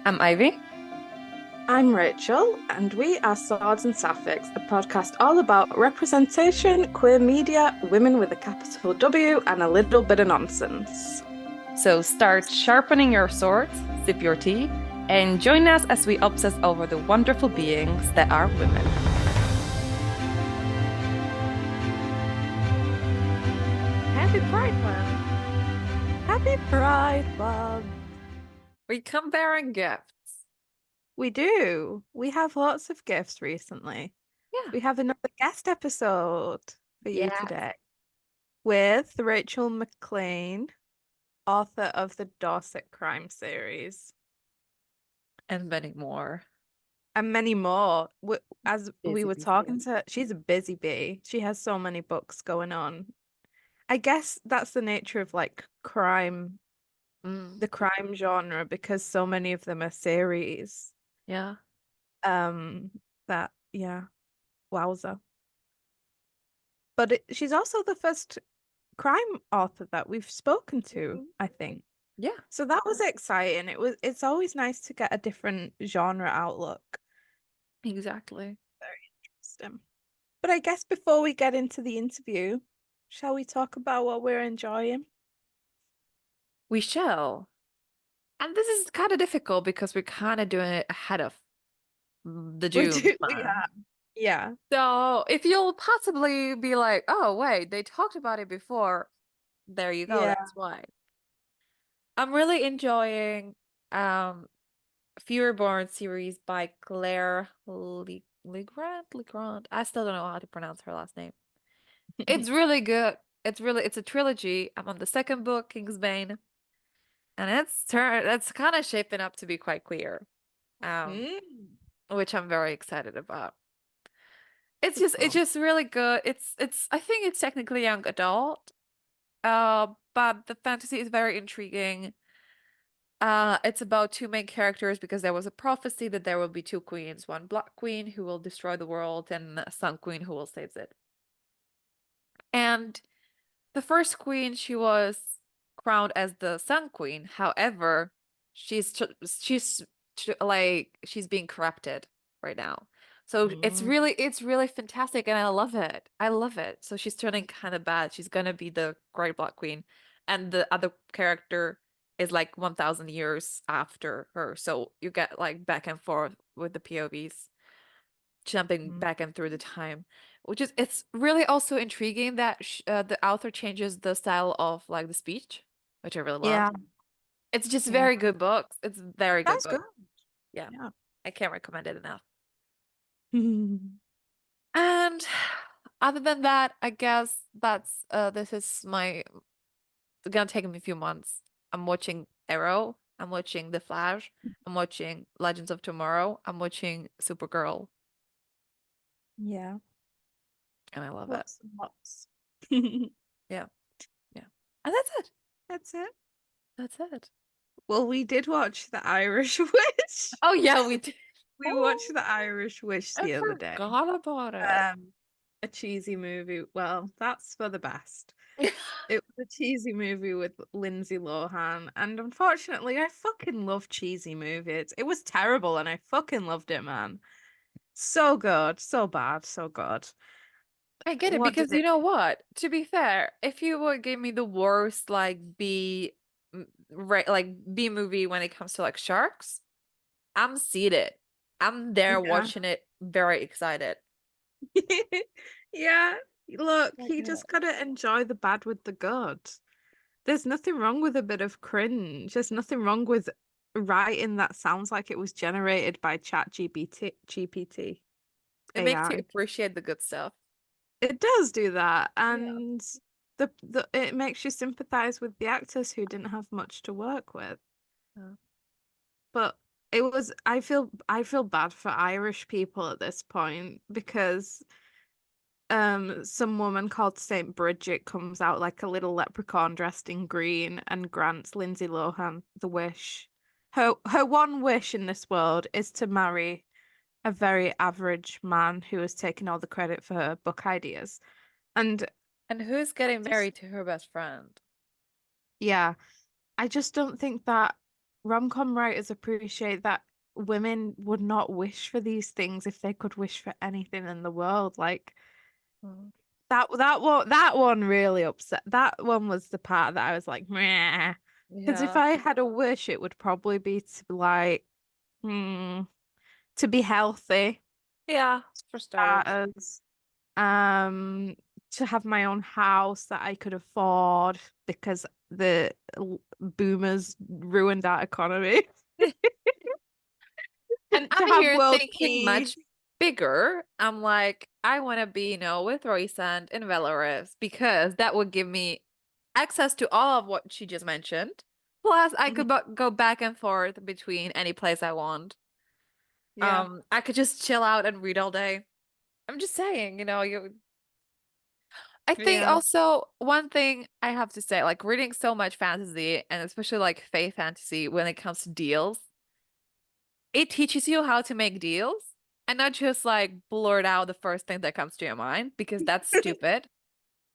I'm Ivy. I'm Rachel, and we are Swords and Sapphics, a podcast all about representation, queer media, women with a capital W, and a little bit of nonsense. So start sharpening your swords, sip your tea, and join us as we obsess over the wonderful beings that are women. Happy Pride Month! Happy Pride Month! We come bearing gifts. We do. We have lots of gifts recently. Yeah. We have another guest episode for you Yeah. today with Rachel McLean, author of the Dorset Crime series. And many more. And many more. As we Busy, were busy, talking busy. to her, she's a busy bee. She has so many books going on. I guess that's the nature of like crime, Mm, the crime genre, because so many of them are series. yeah. Um, that yeah, wowza. But she's also the first crime author that we've spoken to, Mhm. I think. Yeah, So that was exciting. It's always nice to get a different genre outlook. exactly. Very interesting. But I guess before we get into the interview, shall we talk about what we're enjoying? We shall. And this is kind of difficult because we're kind of doing it ahead of the We June do, month. yeah. Yeah. So if you'll possibly be like, oh, wait, they talked about it before, there you go. Yeah. That's why. I'm really enjoying um Fewer Born series by Claire Legrand. I still don't know how to pronounce her last name. It's really good. It's a trilogy. I'm on the second book, Kingsbane, and it's kind of shaping up to be quite queer. Um, Mm. which I'm very excited about. It's Cool. just really good. It's I think it's technically young adult. But the fantasy is very intriguing. It's about two main characters because there was a prophecy that there will be two queens, one Black Queen who will destroy the world and a Sun Queen who will save it. And the first queen, she was crowned as the Sun Queen. However, she's being corrupted right now. So Mm. it's really fantastic and I love it. I love it. So she's turning kind of bad. She's gonna be the Great Black Queen, and the other character is like 1,000 years after her. So you get like back and forth with the POVs, jumping Mm. back and through the time, which is it's really also intriguing that the author changes the style of like the speech, which I really love. Yeah. It's just Yeah. very good books. It's very good That's book. good. Yeah, Yeah. I can't recommend it enough. And other than that, I guess that's this is my it's gonna take me a few months. I'm watching Arrow. I'm watching The Flash. I'm watching Legends of Tomorrow. I'm watching Supergirl, Yeah. and I love it. Lots and lots. Yeah, yeah. And that's it. That's it. That's it. Well, we did watch The Irish Witch. Oh yeah, we did. We watched Oh, The Irish Witch I the other day. forgot about it. Um, a cheesy movie. Well, that's for the best. It was a cheesy movie with Lindsay Lohan, and unfortunately, I fucking love cheesy movies. It was terrible, and I fucking loved it, man. So good, so bad, so good. I get it What because did you it? know what? To be fair, if you would give me the worst right like B movie when it comes to like sharks, I'm seated. I'm there Yeah. watching it, very excited. Yeah. Look, Like, you yeah. just gotta enjoy the bad with the good. There's nothing wrong with a bit of cringe. There's nothing wrong with writing that sounds like it was generated by GPT It makes you AI. appreciate the good stuff. It does do that, Yeah. and the it makes you sympathize with the actors who didn't have much to work with. Yeah. But I feel bad for Irish people at this point because some woman called Saint Bridget comes out like a little leprechaun dressed in green and grants Lindsay Lohan the wish. Her one wish in this world is to marry a very average man who has taken all the credit for her book ideas. And And who's getting just married to her best friend? yeah, I just don't think that rom-com writers appreciate that women would not wish for these things if they could wish for anything in the world. Like Mm. that one really upset. That one was the part that I was like, meh. Because if Yeah. I had a wish, it would probably be to like, hmm, to be healthy, Yeah, for starters. starters, um, to have my own house that I could afford because the boomers ruined our economy. And To I'm have here world thinking peace. much bigger. I'm like, I want to be, with Roysand in Belarus because that would give me access to all of what she just mentioned. Plus, I Mhm. could go back and forth between any place I want. Yeah. I could just chill out and read all day. I'm just saying, I think Yeah. also one thing I have to say, like reading so much fantasy and especially like faith fantasy when it comes to deals, it teaches you how to make deals and not just like blurt out the first thing that comes to your mind because that's stupid.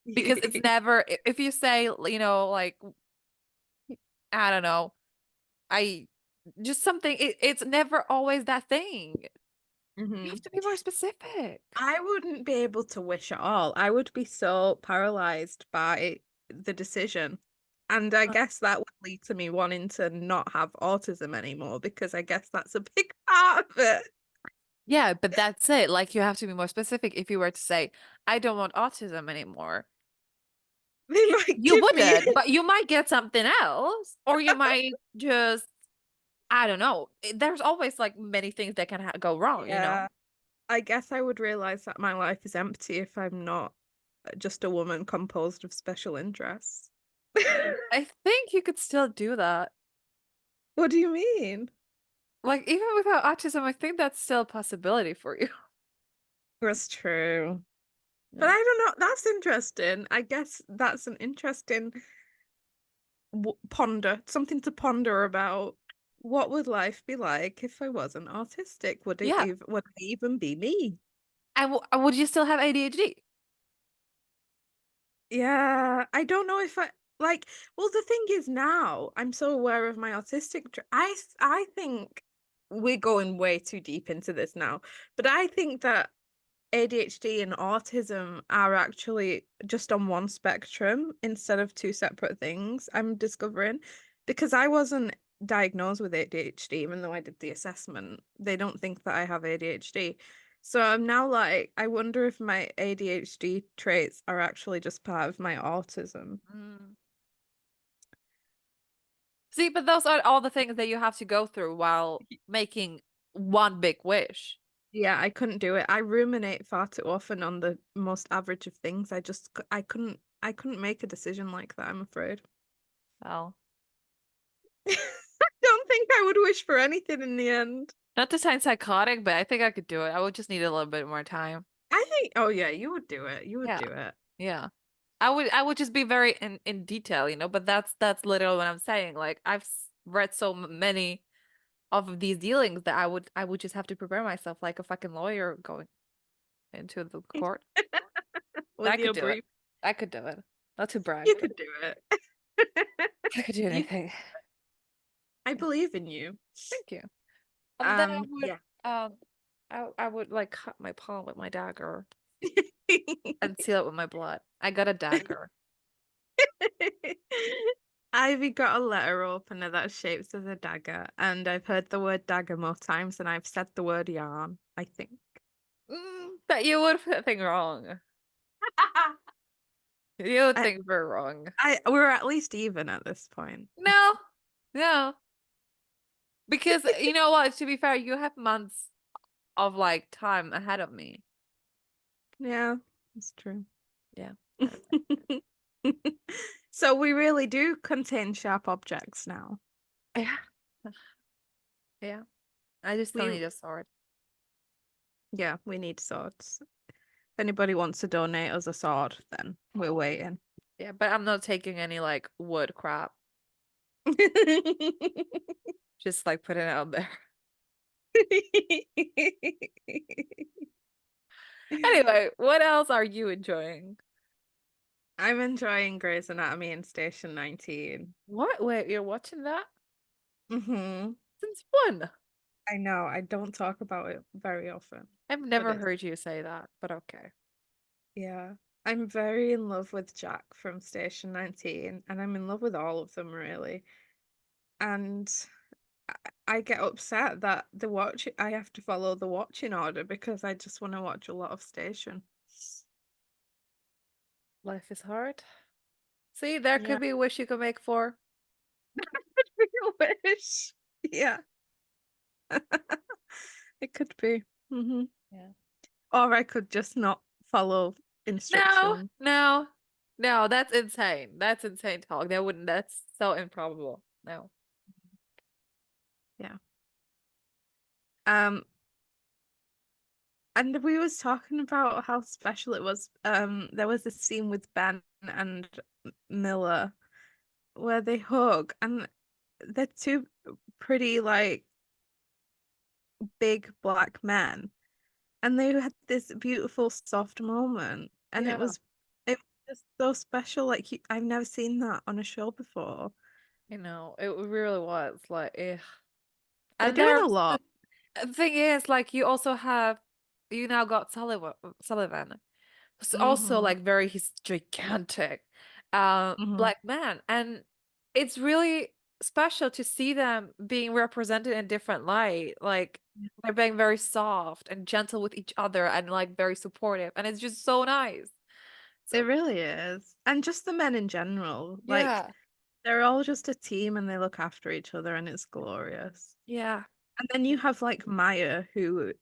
Because it's never, if you say, like, I don't know, I just something, it's never always that thing. You have hmm to be more specific. I wouldn't be able to wish at all. I would be so paralyzed by the decision. And I guess that would lead to me wanting to not have autism anymore because I guess that's a big part of it. Yeah, but that's it. Like you have to be more specific if you were to say, I don't want autism anymore. They might You give me, wouldn't, but you might get something else, or you might just, I don't know. There's always like many things that can ha go wrong. yeah, I guess I would realize that my life is empty if I'm not just a woman composed of special interests. I think you could still do that. What do you mean? Like even without autism, I think that's still a possibility for you. That's true. But Yeah. I don't know. That's interesting. I guess that's an interesting something to ponder about. What would life be like if I wasn't autistic? Yeah. Would I even be me? And would you still have ADHD? Yeah, I don't know if I like. Well, the thing is now I'm so aware of my autistic. I think we're going way too deep into this now, but I think that ADHD and autism are actually just on one spectrum instead of two separate things, I'm discovering. Because I wasn't diagnosed with ADHD, even though I did the assessment. They don't think that I have ADHD. So I'm now like, I wonder if my ADHD traits are actually just part of my autism. Mm. See, but those are all the things that you have to go through while making one big wish. Yeah, I couldn't do it. I ruminate far too often on the most average of things. I couldn't make a decision like that, I'm afraid. Well, I don't think I would wish for anything in the end. not to sound psychotic, but I think I could do it. I would just need a little bit more time. I think, oh yeah, you would do it. You would Yeah. do it. Yeah. I would just be very in detail, but that's literally what I'm saying. Like read so many of these dealings that I would just have to prepare myself like a fucking lawyer going into the court. I With could your do it. brief, I could do it. Not to brag, you but could do it. I could do You, anything. I believe in you. Thank you. Then I would Yeah. um I would like cut my palm with my dagger and seal it with my blood. I got a dagger. Ivy got a letter opener that's shaped as a dagger, and I've heard the word dagger more times than I've said the word yarn, I think. But you would think wrong. You would I, think we're wrong. we're at least even at this point. No, no. Because you know what, to be fair, you have months of like time ahead of me. Yeah, that's true. Yeah. So we really do contain sharp objects now. Yeah. Yeah. I just still We, need a sword. yeah, we need swords. If anybody wants to donate us a sword, then we're waiting. Yeah, but I'm not taking any like wood crap. Just like putting it out there. Anyway, what else are you enjoying? I'm enjoying Grey's Anatomy and Station 19. What? Wait, you're watching that? Mm-hmm. Since when? I know. I don't talk about it very often, I've but never it's heard you say that, but okay. yeah. I'm very in love with Jack from Station 19, and I'm in love with all of them really. And I get upset that I have to follow the watching order because I just want to watch a lot of Station. Life is hard. See, there Yeah. could be a wish you could make for. Real wish. Yeah. It could be. Hmm. Yeah. Or I could just not follow No, instructions. no, no, that's insane. That's insane talk. That wouldn't, that's so improbable. No. Yeah. Um, and we was talking about how special it was. There was this scene with Ben and Miller where they hug, and they're two pretty like big black men, and they had this beautiful soft moment, and Yeah, it was just so special. Like I've never seen that on a show before. it really was like, eh. They're And doing a there's lot. the thing is, like, you also have, you now got Sullivan, who's also Hmm. like very, he's gigantic, Hmm. black man, and it's really special to see them being represented in different light. Like, they're being very soft and gentle with each other and like very supportive, and it's just so nice. It So really is. And just the men in general. Like yeah, they're all just a team and they look after each other and it's glorious. yeah, And then you have like Maya who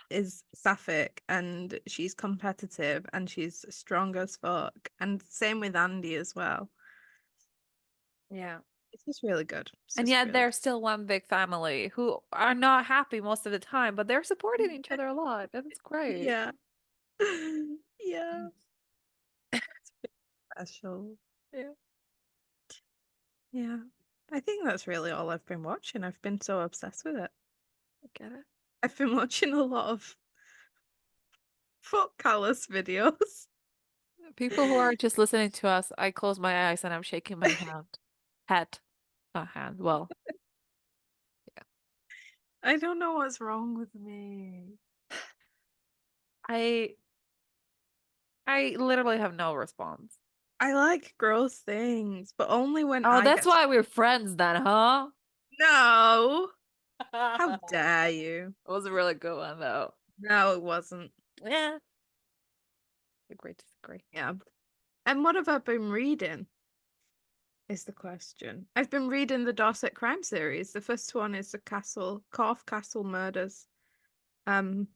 is sapphic and she's competitive and she's strong as fuck. And same with Andy as well. yeah. It's just really good. It's And just yet really they're still one big family who are not happy most of the time, but they're supporting each good. other a lot. That's great. Yeah. Yeah. Special. Yeah, Yeah. I think that's really all I've been watching. I've been so obsessed with it. I get it. I've been watching a lot of foot callus videos. People who are just listening to us, I close my eyes and I'm shaking my hand. Head. Not hand. Well, yeah. I don't know what's wrong with me. I I literally have no response. I like gross things, but only when Oh, I that's get. why we're friends then, huh? No! How It dare you? was a really good one though. No, it wasn't. Yeah. Agree to disagree. Yeah. And what have I been reading? Is the question. I've been reading the Dorset Crime series. The first one is the Corfe Castle Murders, um,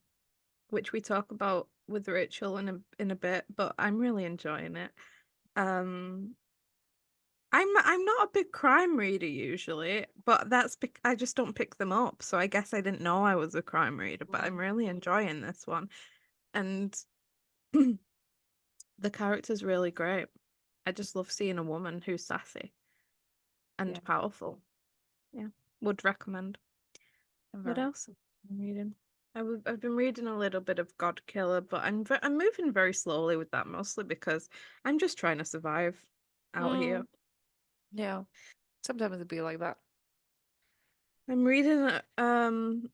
which we talk about with Rachel in a bit, but I'm really enjoying it. Um, I'm not a big crime reader usually, but I just don't pick them up. So I guess I didn't know I was a crime reader, but I'm Mm, really enjoying this one. And the character's really great. I just love seeing a woman who's sassy yeah, and powerful. Yeah, would recommend. I'm What very. else have I been reading? I've been reading a little bit of God Killer, but I'm moving very slowly with that, mostly because I'm just trying to survive out here. Mm, yeah. Sometimes it'd be like that. I'm reading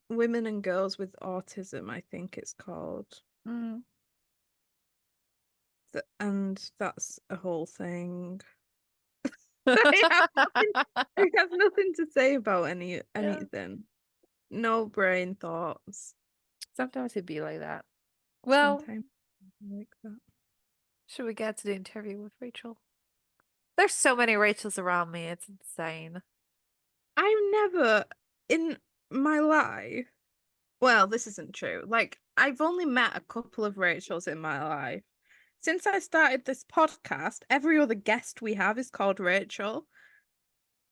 Women and Girls with Autism, I think it's called. Mm. And that's a whole thing. I have nothing I have nothing to say about Yeah. anything. No brain thoughts. Sometimes it'd be like that. Well, Sometimes like that. should we get to the interview with Rachel? There's so many Rachels around me. It's insane. I've never in my life. Well, this isn't true. Like, I've only met a couple of Rachels in my life. Since I started this podcast, every other guest we have is called Rachel.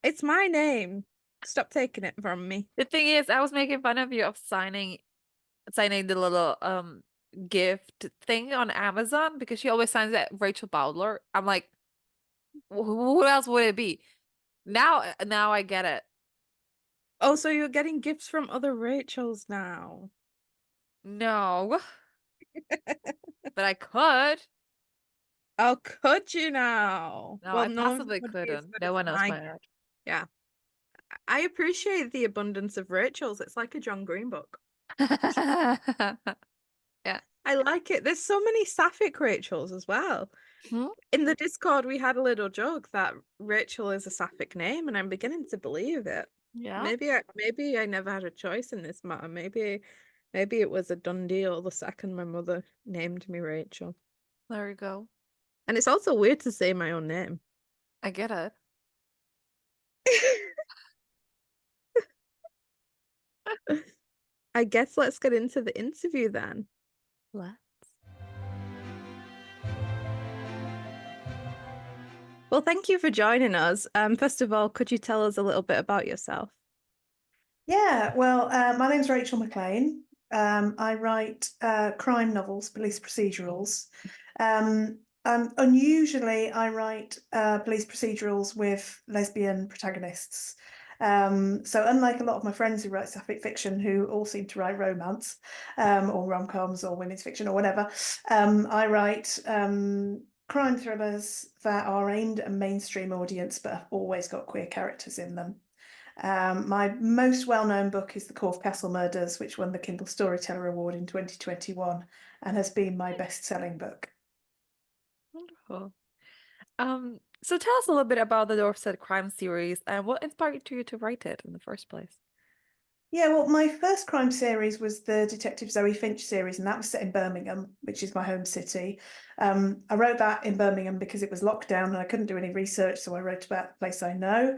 It's my name. Stop taking it from me. The thing is, I was making fun of you of signing the little gift thing on Amazon because she always signs it Rachel Bowdler. I'm like, who else would it be? Now I get it. Oh, so you're getting gifts from other Rachels now. No, but I could. Oh, could you now? No, Well, I none of them possibly would be as couldn't. good No as one knows my my gift. art. Yeah, I appreciate the abundance of Rachel's. It's like a John Green book. Yeah. I like it. There's so many sapphic Rachels as well. Hmm? In the Discord, we had a little joke that Rachel is a sapphic name, and I'm beginning to believe it. Yeah. Maybe I never had a choice in this matter. Maybe it was a done deal the second my mother named me Rachel. There you go. And it's also weird to say my own name. I get it. I guess let's get into the interview then. What? Well, thank you for joining us. First of all, could you tell us a little bit about yourself? Yeah, well, my name's Rachel McLean. I write crime novels, police procedurals. Unusually, I write police procedurals with lesbian protagonists. So unlike a lot of my friends who write sapphic fiction, who all seem to write romance, or rom-coms or women's fiction or whatever, I write crime thrillers that are aimed at a mainstream audience, but have always got queer characters in them. My most well-known book is The Corfe Castle Murders, which won the Kindle Storyteller Award in 2021 and has been my best-selling book. Wonderful. So tell us a little bit about the Dorset Crime series and what inspired you to write it in the first place. Yeah, well, my first crime series was the Detective Zoe Finch series, and that was set in Birmingham, which is my home city. I wrote that in Birmingham because it was lockdown and I couldn't do any research, so I wrote about the place I know.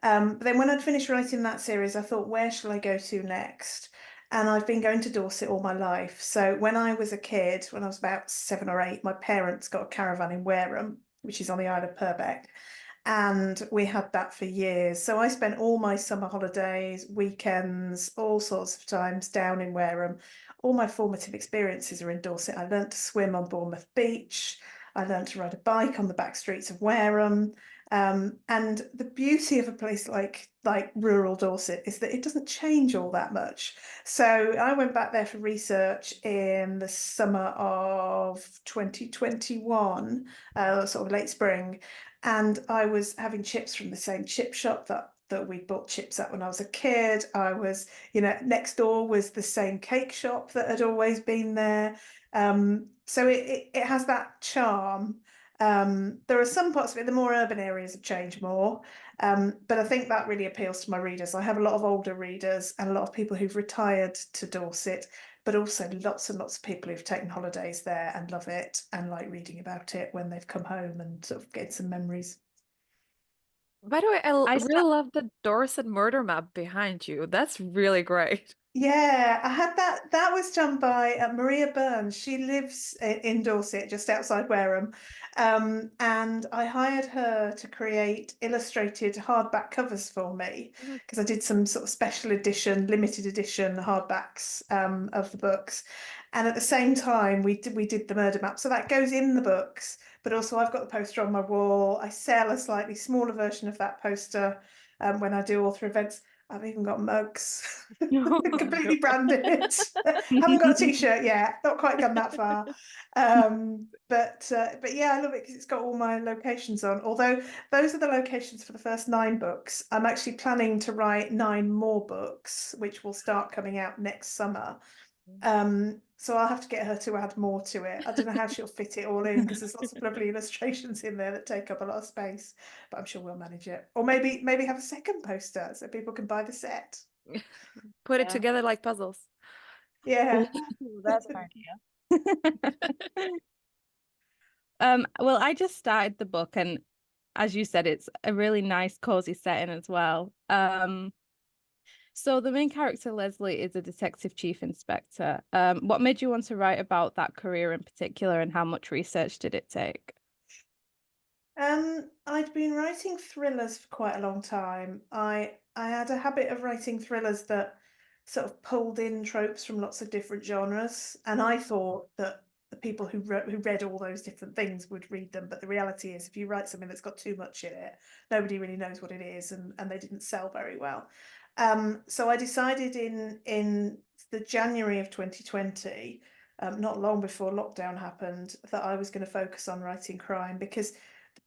But then when I'd finished writing that series, I thought, where shall I go to next? And I've been going to Dorset all my life. So when I was a kid, when I was about 7 or 8, my parents got a caravan in Wareham, which is on the Isle of Purbeck. And we had that for years. So I spent all my summer holidays, weekends, all sorts of times down in Wareham. All my formative experiences are in Dorset. I learned to swim on Bournemouth Beach. I learned to ride a bike on the back streets of Wareham. And the beauty of a place like rural Dorset is that it doesn't change all that much. So I went back there for research in the summer of 2021, sort of late spring, and I was having chips from the same chip shop that we bought chips at when I was a kid. I was, next door was the same cake shop that had always been there. So it has that charm. There are some parts of it, the more urban areas have changed more. But I think that really appeals to my readers. I have a lot of older readers and a lot of people who've retired to Dorset, but also lots and lots of people who've taken holidays there and love it and like reading about it when they've come home and sort of get some memories. By the way, I really start, love the Dorset murder map behind you. That's really great. Yeah, I had that. That was done by Maria Burns. She lives in Dorset, just outside Wareham. And I hired her to create illustrated hardback covers for me Mhm. because I did some sort of special edition, limited edition hardbacks of the books. And at the same time, we did the murder map. So that goes in the books, but also I've got the poster on my wall. I sell a slightly smaller version of that poster when I do author events. I've even got mugs, oh my completely God. branded. Haven't got a t-shirt yet, not quite gone that far. But yeah, I love it because it's got all my locations on. Although those are the locations for the first 9 books. I'm actually planning to write 9 more books, which will start coming out next summer. So I'll have to get her to add more to it. I don't know how she'll fit it all in because there's lots of lovely illustrations in there that take up a lot of space, but I'm sure we'll manage it. Or maybe have a second poster so people can buy the set. Put it Yeah. together like puzzles. Yeah. Ooh, that's an idea. Well, I just started the book, and as you said, it's a really nice, cozy setting as well. So the main character, Leslie, is a detective chief inspector. What made you want to write about that career in particular, and how much research did it take? I'd been writing thrillers for quite a long time. I had a habit of writing thrillers that sort of pulled in tropes from lots of different genres, and I thought that the people who read all those different things would read them. But the reality is, if you write something that's got too much in it, nobody really knows what it is, and they didn't sell very well. So I decided in the January of 2020, not long before lockdown happened, that I was going to focus on writing crime because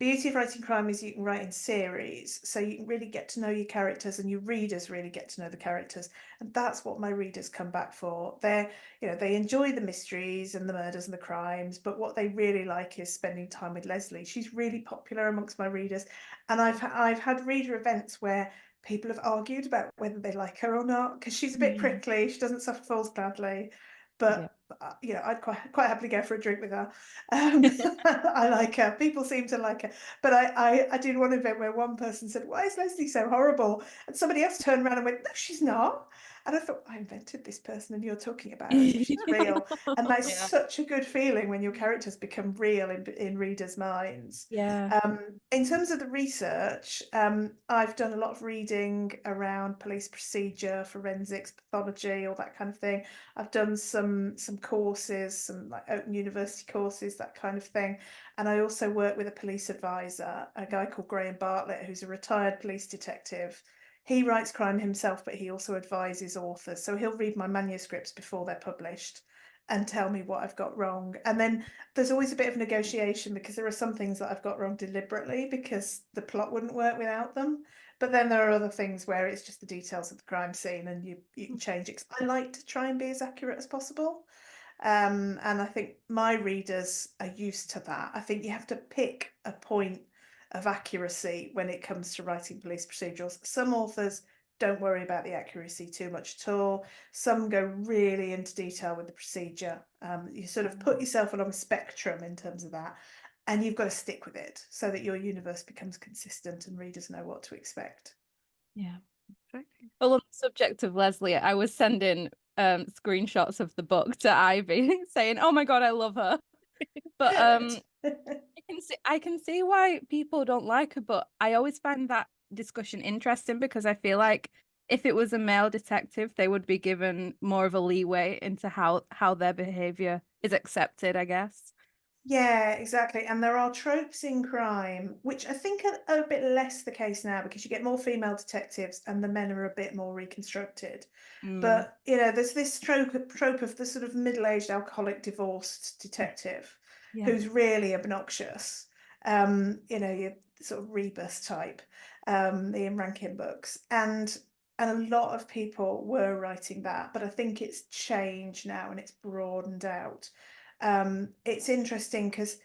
beauty of writing crime is you can write in series, so you can really get to know your characters, and your readers really get to know the characters, and that's what my readers come back for. They enjoy the mysteries and the murders and the crimes, but what they really like is spending time with Lesley. She's really popular amongst my readers, and I've had reader events where people have argued about whether they like her or not, because she's a bit prickly. She doesn't suffer fools gladly, but I'd quite happily go for a drink with her. I like her. People seem to like her. But I did one event where one person said, "Why is Lesley so horrible?" And somebody else turned around and went, "No, she's not." And I thought, I invented this person and you're talking about her as if she's real. And that's such a good feeling when your characters become real in readers' minds. Yeah. In terms of the research, I've done a lot of reading around police procedure, forensics, pathology, all that kind of thing. I've done some courses, some like Open University courses, that kind of thing. And I also work with a police advisor, a guy called Graham Bartlett, who's a retired police detective. He writes crime himself, but he also advises authors. So he'll read my manuscripts before they're published and tell me what I've got wrong. And then there's always a bit of negotiation, because there are some things that I've got wrong deliberately because the plot wouldn't work without them. But then there are other things where it's just the details of the crime scene and you can change it. I like to try and be as accurate as possible. And I think my readers are used to that. I think you have to pick a point of accuracy when it comes to writing police procedurals. Some authors don't worry about the accuracy too much at all. Some go really into detail with the procedure. You sort of put yourself along a spectrum in terms of that, and you've got to stick with it so that your universe becomes consistent and readers know what to expect. Yeah. Well, on the subject of Lesley, I was sending screenshots of the book to Ivy saying, "Oh my God, I love her." But I can see why people don't like her, but I always find that discussion interesting because I feel like if it was a male detective, they would be given more of a leeway into how their behavior is accepted, I guess. Yeah, exactly. And there are tropes in crime, which I think are a bit less the case now, because you get more female detectives and the men are a bit more reconstructed. But, there's this trope of the sort of middle-aged alcoholic divorced detective who's really obnoxious. Your sort of rebus type, the Ian Rankin books. And a lot of people were writing that, but I think it's changed now and it's broadened out. It's interesting because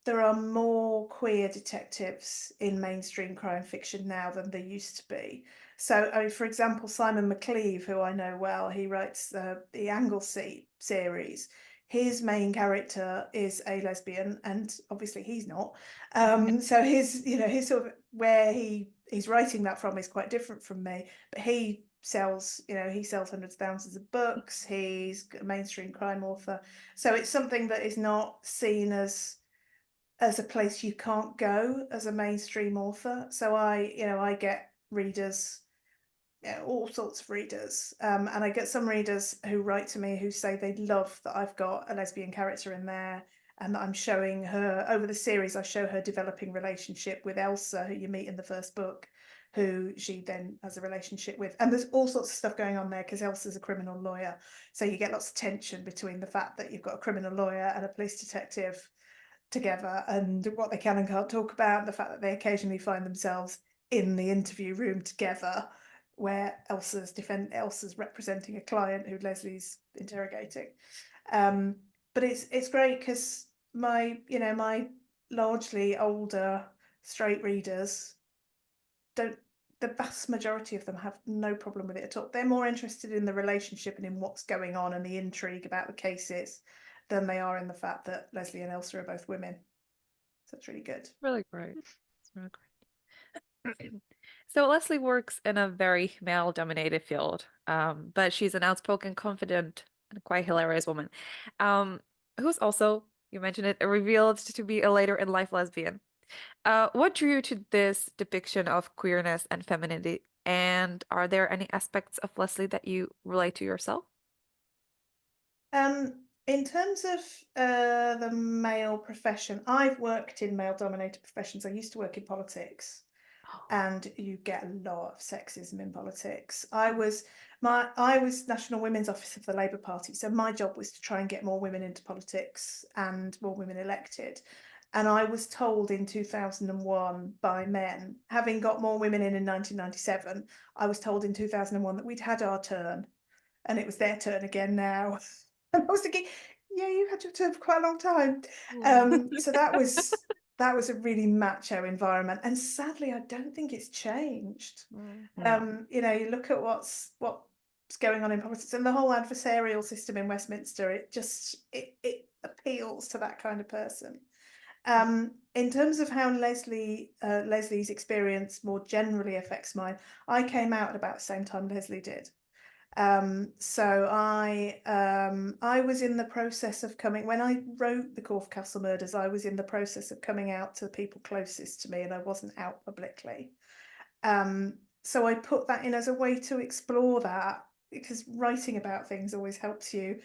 there are more queer detectives in mainstream crime fiction now than there used to be. So, for example, Simon McLean, who I know well, he writes the Anglesey series. His main character is a lesbian, and obviously he's not. So his sort of where he's writing that from is quite different from me. But he sells hundreds of thousands of books. He's a mainstream crime author. So it's something that is not seen as a place you can't go as a mainstream author. So I get readers, all sorts of readers, and I get some readers who write to me who say they love that I've got a lesbian character in there, and that I'm showing her over the series. I show her developing relationship with Elsa, who you meet in the first book, who she then has a relationship with. And there's all sorts of stuff going on there because Elsa's a criminal lawyer. So you get lots of tension between the fact that you've got a criminal lawyer and a police detective together, and what they can and can't talk about, the fact that they occasionally find themselves in the interview room together where Elsa's representing a client who Lesley's interrogating. But it's great because my largely older straight readers don't the vast majority of them have no problem with it at all. They're more interested in the relationship and in what's going on and the intrigue about the cases than they are in the fact that Lesley and Elsa are both women. So it's really good. Really great. It's really great. So Lesley works in a very male-dominated field, but she's an outspoken, confident, and quite hilarious woman, who's also, you mentioned it, revealed to be a later in life lesbian. What drew you to this depiction of queerness and femininity? And are there any aspects of Lesley that you relate to yourself? In terms of the male profession, I've worked in male-dominated professions. I used to work in politics, and you get a lot of sexism in politics. I was National Women's Office of the Labour Party, so my job was to try and get more women into politics and more women elected. And I was told in 2001 by men, having got more women in 1997, I was told in 2001 that we'd had our turn and it was their turn again now. And I was thinking, yeah, you had your turn for quite a long time. So that was a really macho environment. And sadly, I don't think it's changed. No. You know, you look at what's going on in politics and the whole adversarial system in Westminster, it appeals to that kind of person. In terms of how Leslie's experience more generally affects mine, I came out at about the same time Lesley did. So I was in the process of coming, when I wrote the Corfe Castle murders, I was in the process of coming out to the people closest to me, and I wasn't out publicly. So I put that in as a way to explore that, because writing about things always helps you.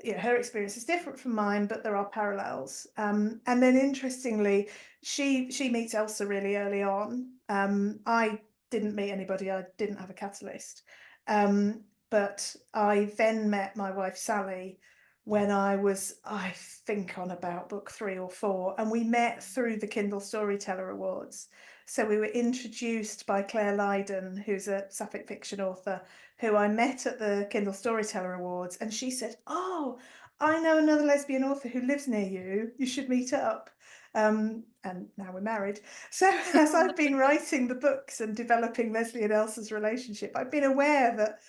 You know, her experience is different from mine, but there are parallels. And then interestingly, she meets Elsa really early on. I didn't meet anybody, I didn't have a catalyst. But I then met my wife Sally when I was, I think, on about book 3 or 4, and we met through the Kindle Storyteller Awards. So we were introduced by Claire Lydon, who's a sapphic fiction author, who I met at the Kindle Storyteller Awards, and she said, "Oh, I know another lesbian author who lives near you. You should meet up." And now we're married. So as I've been writing the books and developing Lesley and Elsa's relationship, I've been aware that,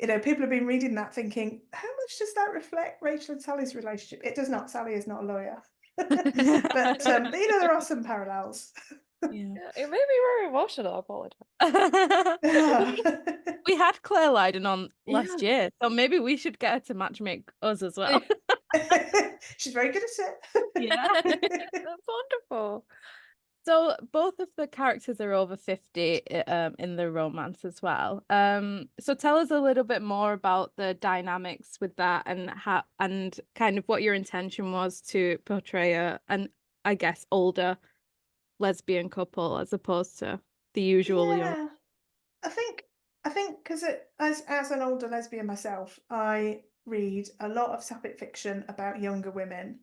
you know, people have been reading that thinking, how much does that reflect Rachel and Sally's relationship? It does not. Sally is not a lawyer. But you know, there are some parallels. Yeah. Yeah, it made me very emotional. I apologize. We had Claire Lydon on last Yeah. year, so maybe we should get her to matchmake us as well. She's very good at Yeah. it. That's wonderful. So both of the characters are over 50 in the romance as well. So tell us a little bit more about the dynamics with that, and how, and kind of what your intention was to portray an, I guess, older lesbian couple as opposed to the usual young. Yeah, I think because as an older lesbian myself, I read a lot of sapphic fiction about younger women,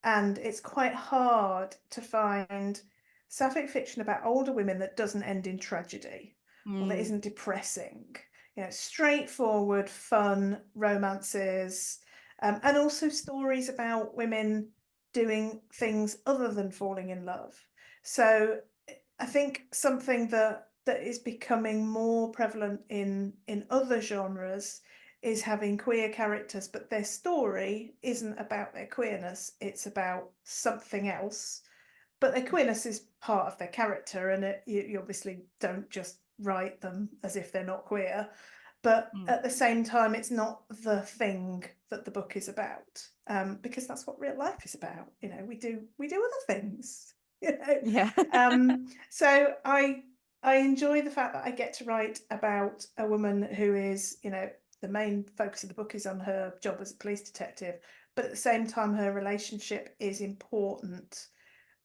and it's quite hard to find sapphic fiction about older women that doesn't end in tragedy or that isn't depressing. You know, straightforward, fun romances, and also stories about women doing things other than falling in love. So I think something that is becoming more prevalent in other genres is having queer characters, but their story isn't about their queerness, it's about something else. But their queerness is part of their character, and you obviously don't just write them as if they're not queer. But at the same time, it's not the thing that the book is about, because that's what real life is about. You know, we do other things. You know, Yeah. So I enjoy the fact that I get to write about a woman who is, you know, the main focus of the book is on her job as a police detective, but at the same time, her relationship is important,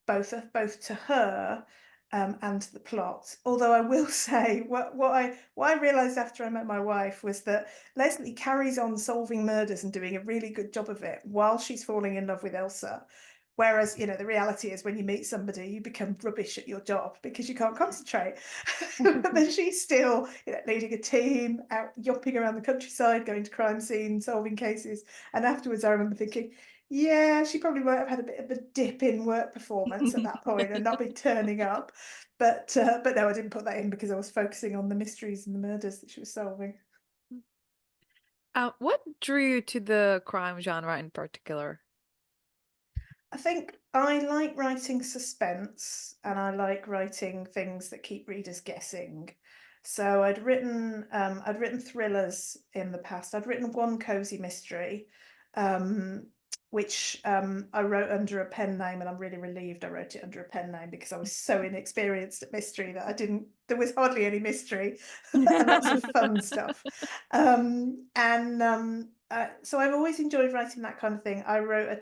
both to her and to the plot. Although I will say, what I realised after I met my wife was that Lesley carries on solving murders and doing a really good job of it while she's falling in love with Elsa. Whereas, you know, the reality is when you meet somebody, you become rubbish at your job because you can't concentrate. But then she's still, you know, leading a team, out yopping around the countryside, going to crime scenes, solving cases. And afterwards, I remember thinking, yeah, she probably might have had a bit of a dip in work performance at that point and not been turning up. But no, I didn't put that in because I was focusing on the mysteries and the murders that she was solving. What drew you to the crime genre in particular? I think I like writing suspense, and I like writing things that keep readers guessing. So I'd written thrillers in the past. I'd written one cozy mystery, which I wrote under a pen name, and I'm really relieved I wrote it under a pen name because I was so inexperienced at mystery that there was hardly any mystery and lots of fun stuff. So I've always enjoyed writing that kind of thing. I wrote a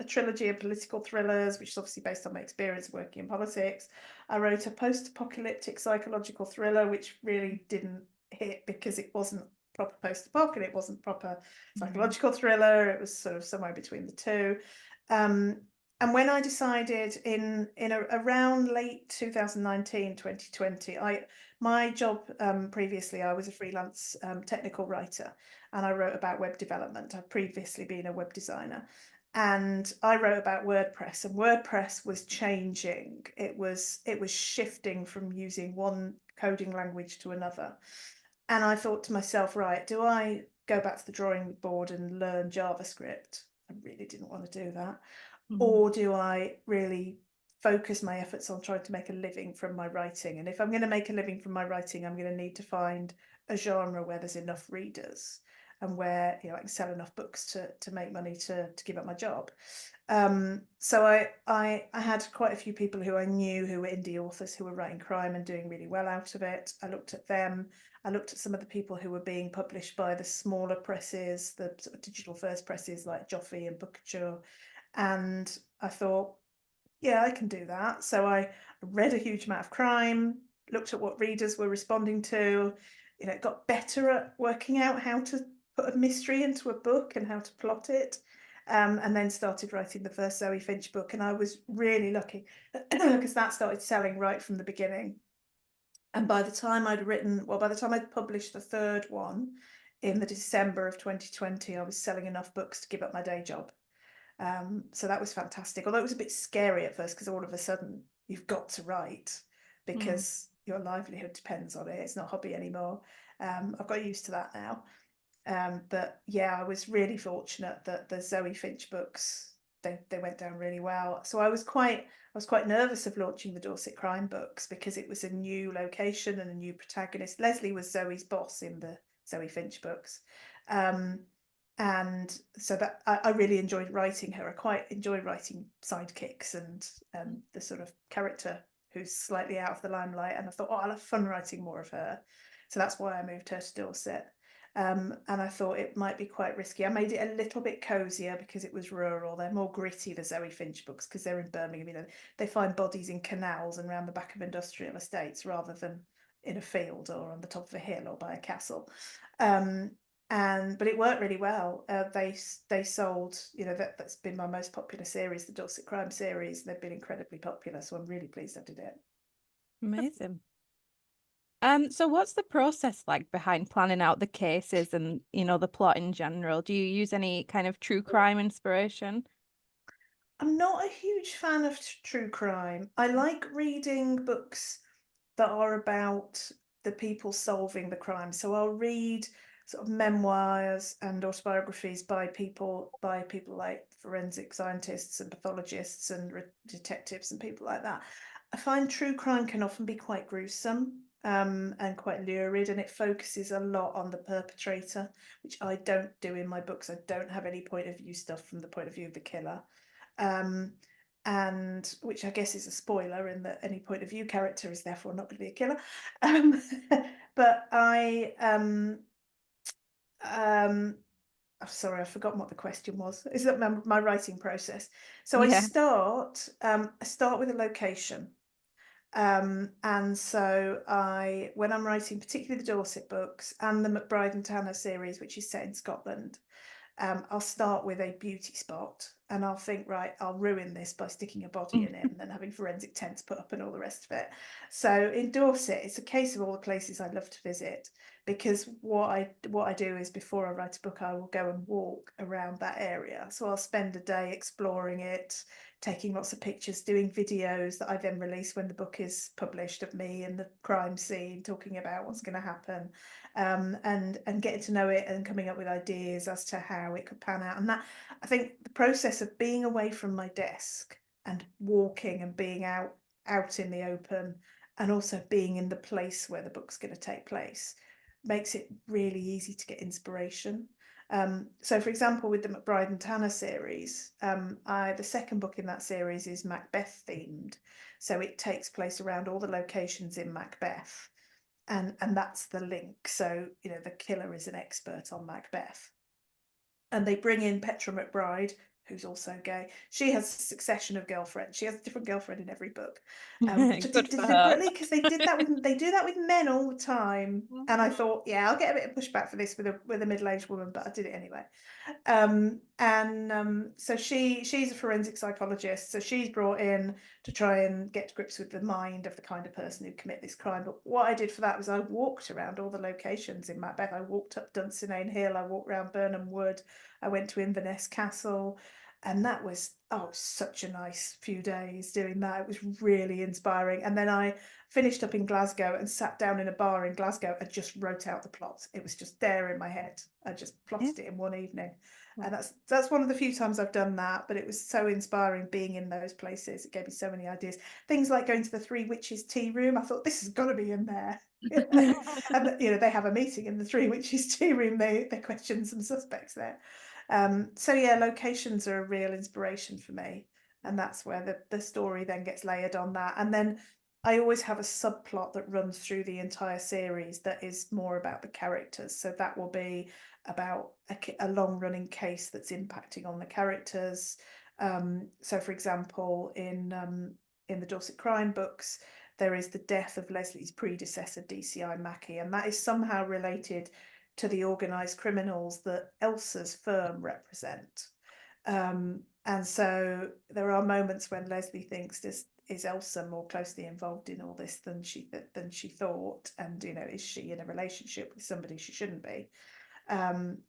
trilogy of political thrillers, which is obviously based on my experience working in politics. I wrote a post-apocalyptic psychological thriller, which really didn't hit because it wasn't proper post-apocalyptic, it wasn't proper psychological thriller. It was sort of somewhere between the two. And when I decided around late 2019, 2020, my job previously, I was a freelance technical writer, and I wrote about web development. I'd previously been a web designer, and I wrote about WordPress, and WordPress was changing. It was shifting from using one coding language to another. And I thought to myself, right, do I go back to the drawing board and learn JavaScript? I really didn't want to do that. Or do I really focus my efforts on trying to make a living from my writing? And if I'm going to make a living from my writing, I'm going to need to find a genre where there's enough readers and where, you know, I can sell enough books to make money to give up my job. So I had quite a few people who I knew who were indie authors who were writing crime and doing really well out of it. I looked at them. I looked at some of the people who were being published by the smaller presses, the sort of digital first presses like Joffrey and Bookture, and I thought, yeah, I can do that. So I read a huge amount of crime, looked at what readers were responding to, you know, got better at working out how to put a mystery into a book and how to plot it. And then started writing the first Zoe Finch book. And I was really lucky because that started selling right from the beginning. And by the time I'd published the third one in the December of 2020, I was selling enough books to give up my day job. So that was fantastic. Although it was a bit scary at first because all of a sudden you've got to write because your livelihood depends on it. It's not a hobby anymore. I've got used to that now. But yeah, I was really fortunate that the Zoe Finch books, they went down really well. So I was quite nervous of launching the Dorset Crime books because it was a new location and a new protagonist. Lesley was Zoe's boss in the Zoe Finch books. And so that I really enjoyed writing her. I quite enjoy writing sidekicks and the sort of character who's slightly out of the limelight. And I thought, oh, I'll have fun writing more of her. So that's why I moved her to Dorset. And I thought it might be quite risky. I made it a little bit cozier because it was rural. They're more gritty, the Zoe Finch books, because they're in Birmingham. You know, they find bodies in canals and around the back of industrial estates rather than in a field or on the top of a hill or by a castle. But it worked really well. They sold, you know, that's been my most popular series, the Dorset Crime series. They've been incredibly popular, so I'm really pleased I did it. Amazing. So what's the process like behind planning out the cases and, you know, the plot in general? Do you use any kind of true crime inspiration? I'm not a huge fan of true crime. I like reading books that are about the people solving the crime. So I'll read sort of memoirs and autobiographies by people like forensic scientists and pathologists and detectives and people like that. I find true crime can often be quite gruesome and quite lurid, and it focuses a lot on the perpetrator, which I don't do in my books. I don't have any point of view stuff from the point of view of the killer. And which I guess is a spoiler in that any point of view character is therefore not going to be a killer. But I'm sorry, I've forgotten what the question was. Is that my writing process? So Yeah. I start with a location. And so when I'm writing, particularly the Dorset books and the McBride and Tanner series, which is set in Scotland, I'll start with a beauty spot and I'll think, right, I'll ruin this by sticking a body in it and then having forensic tents put up and all the rest of it. So in Dorset, it's a case of all the places I'd love to visit, because what I do is before I write a book, I will go and walk around that area. So I'll spend a day exploring it, taking lots of pictures, doing videos that I then release when the book is published of me in the crime scene, talking about what's going to happen, and getting to know it and coming up with ideas as to how it could pan out. And that, I think, the process of being away from my desk and walking and being out in the open and also being in the place where the book's going to take place makes it really easy to get inspiration. So for example, with the McBride and Tanner series, the second book in that series is Macbeth themed. So it takes place around all the locations in Macbeth. And that's the link. So, you know, the killer is an expert on Macbeth. And they bring in Petra McBride, who's also gay. She has a succession of girlfriends. She has a different girlfriend in every book, which I Good did for her. deliberately because they do that with men all the time. And I thought, yeah, I'll get a bit of pushback for this with a middle-aged woman, but I did it anyway. And so she's a forensic psychologist, so she's brought in to try and get to grips with the mind of the kind of person who commit this crime. But what I did for that was I walked around all the locations in Macbeth. I walked up Dunsinane Hill, I walked around Burnham Wood, I went to Inverness Castle, and that was such a nice few days doing that. It was really inspiring. And then I finished up in Glasgow and sat down in a bar in Glasgow and just wrote out the plot. It was just there in my head. I just plotted it in one evening. And that's one of the few times I've done that, but it was so inspiring being in those places. It gave me so many ideas. Things like going to the Three Witches tea room. I thought this has got to be in there. And they have a meeting in the Three Witches tea room. They question some suspects there. So yeah, locations are a real inspiration for me, and that's where the story then gets layered on that. And then I always have a subplot that runs through the entire series that is more about the characters. So that will be about a long running case that's impacting on the characters. So for example, in the Dorset Crime books, there is the death of Leslie's predecessor, DCI Mackey, and that is somehow related to the organised criminals that Elsa's firm represent. And so there are moments when Lesley thinks this is Elsa more closely involved in all this than she thought, and is she in a relationship with somebody she shouldn't be?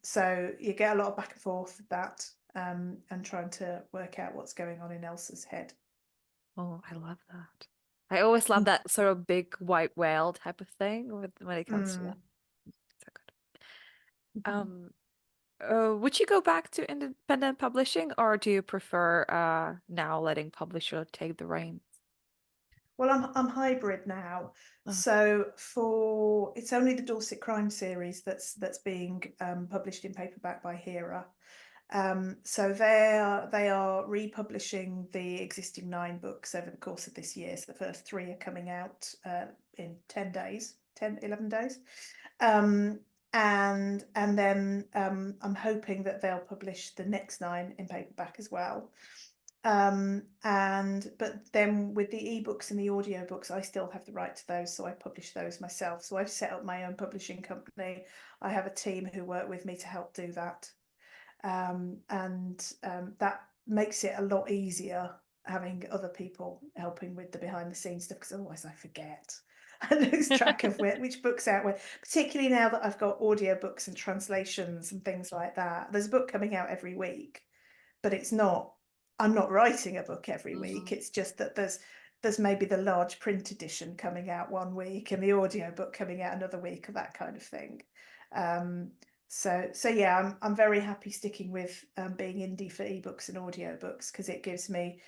So you get a lot of back and forth with that, and trying to work out what's going on in Elsa's head. Oh, I love that. I always love that sort of big white whale type of thing when it comes to that. So good. Would you go back to independent publishing, or do you prefer now letting publisher take the reins? Well, I'm hybrid now. So it's only the Dorset Crime series that's being published in paperback by Hera. So they are republishing the existing 9 books over the course of this year. So the first 3 are coming out in 11 days. And then I'm hoping that they'll publish the next 9 in paperback as well. But then with the ebooks and the audiobooks, I still have the right to those, so I publish those myself. So I've set up my own publishing company. I have a team who work with me to help do that. That makes it a lot easier having other people helping with the behind the scenes stuff, because otherwise I forget. I lose track of which book's out where, particularly now that I've got audiobooks and translations and things like that. There's a book coming out every week, but I'm not writing a book every week. It's just that there's maybe the large print edition coming out one week and the audiobook coming out another week, or that kind of thing. So yeah, I'm very happy sticking with being indie for ebooks and audiobooks, because it gives me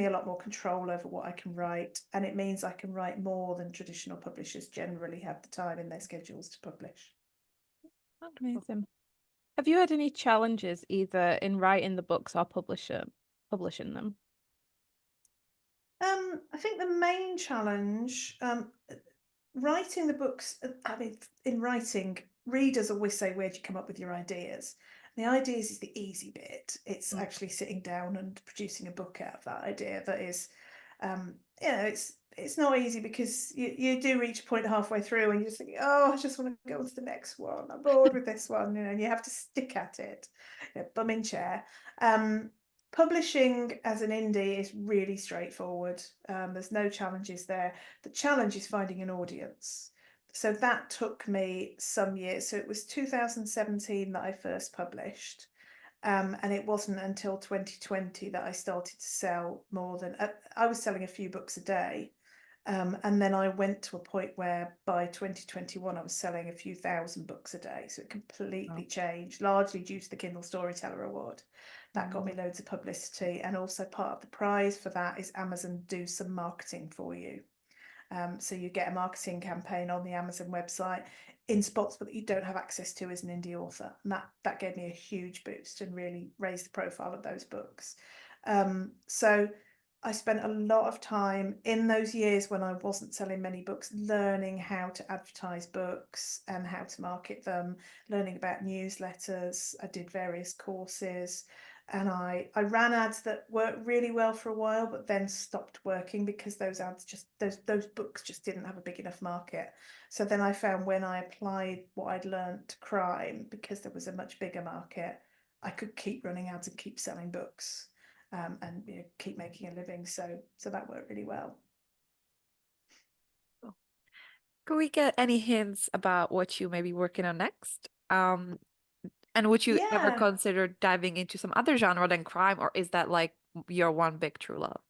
a lot more control over what I can write, and it means I can write more than traditional publishers generally have the time in their schedules to publish. Amazing. Have you had any challenges either in writing the books or publishing them? I think the main challenge, writing the books, I mean, in writing, readers always say, where do you come up with your ideas? And the ideas is the easy bit. It's actually sitting down and producing a book out of that idea that is, it's not easy, because you do reach a point halfway through and you just think, oh, I just want to go on to the next one. I'm bored with this one, and you have to stick at it, bum in chair. Publishing as an indie is really straightforward. There's no challenges there. The challenge is finding an audience. So that took me some years. So it was 2017 that I first published. And it wasn't until 2020 that I started to sell more than, I was selling a few books a day. And then I went to a point where by 2021 I was selling a few thousand books a day. So it completely changed, largely due to the Kindle Storyteller Award. That got me loads of publicity, and also part of the prize for that is Amazon do some marketing for you. So you get a marketing campaign on the Amazon website in spots that you don't have access to as an indie author, and that gave me a huge boost and really raised the profile of those books. So I spent a lot of time in those years when I wasn't selling many books learning how to advertise books and how to market them, learning about newsletters. I did various courses, and I ran ads that worked really well for a while, but then stopped working because those ads those books just didn't have a big enough market. So then I found when I applied what I'd learned to crime, because there was a much bigger market, I could keep running ads and keep selling books, and keep making a living. So that worked really well. Could we get any hints about what you may be working on next? And would you ever Yeah. consider diving into some other genre than crime, or is that like your one big true love?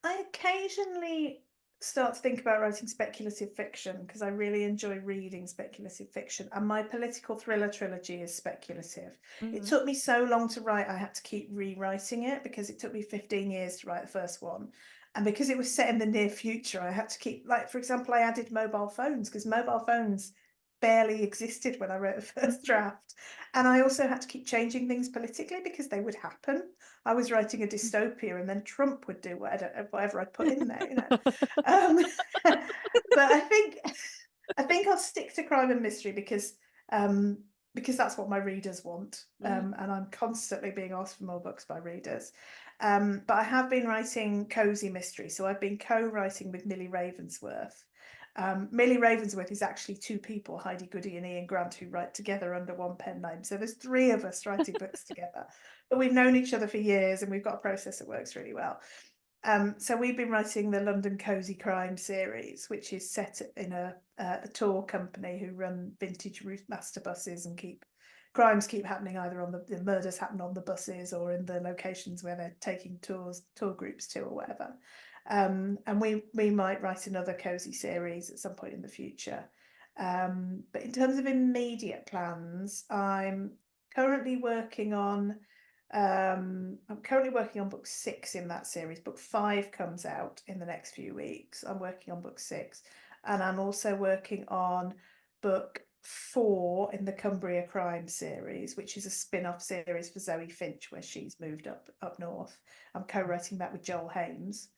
I occasionally start to think about writing speculative fiction because I really enjoy reading speculative fiction, and my political thriller trilogy is speculative. It Mhm. took me so long to write, I had to keep rewriting it because it took me 15 years to write the first one. And because it was set in the near future, I had to keep, like, for example, I added mobile phones because mobile phones barely existed when I wrote the first draft. And I also had to keep changing things politically because they would happen. I was writing a dystopia, and then Trump would do whatever I put in there, Um, but I think I'll stick to crime and mystery because that's what my readers want, Mm. and I'm constantly being asked for more books by readers. But I have been writing cozy mystery, so I've been co-writing with Millie Ravensworth. Millie Ravensworth is actually two people, Heidi Goody and Ian Grant, who write together under one pen name. So there's three of us writing books together, but we've known each other for years and we've got a process that works really well. So we've been writing the London Cozy Crime series, which is set in a tour company who run vintage route master buses and crimes keep happening either on the murders happen on the buses or in the locations where they're taking tour groups to or whatever. And we might write another cozy series at some point in the future. But in terms of immediate plans, currently working on I'm currently working on book 6 in that series. Book 5 comes out in the next few weeks. I'm working on book 6, and I'm also working on book 4 in the Cumbria Crime series, which is a spin-off series for Zoe Finch, where she's moved up north. I'm co-writing that with Joel Hames,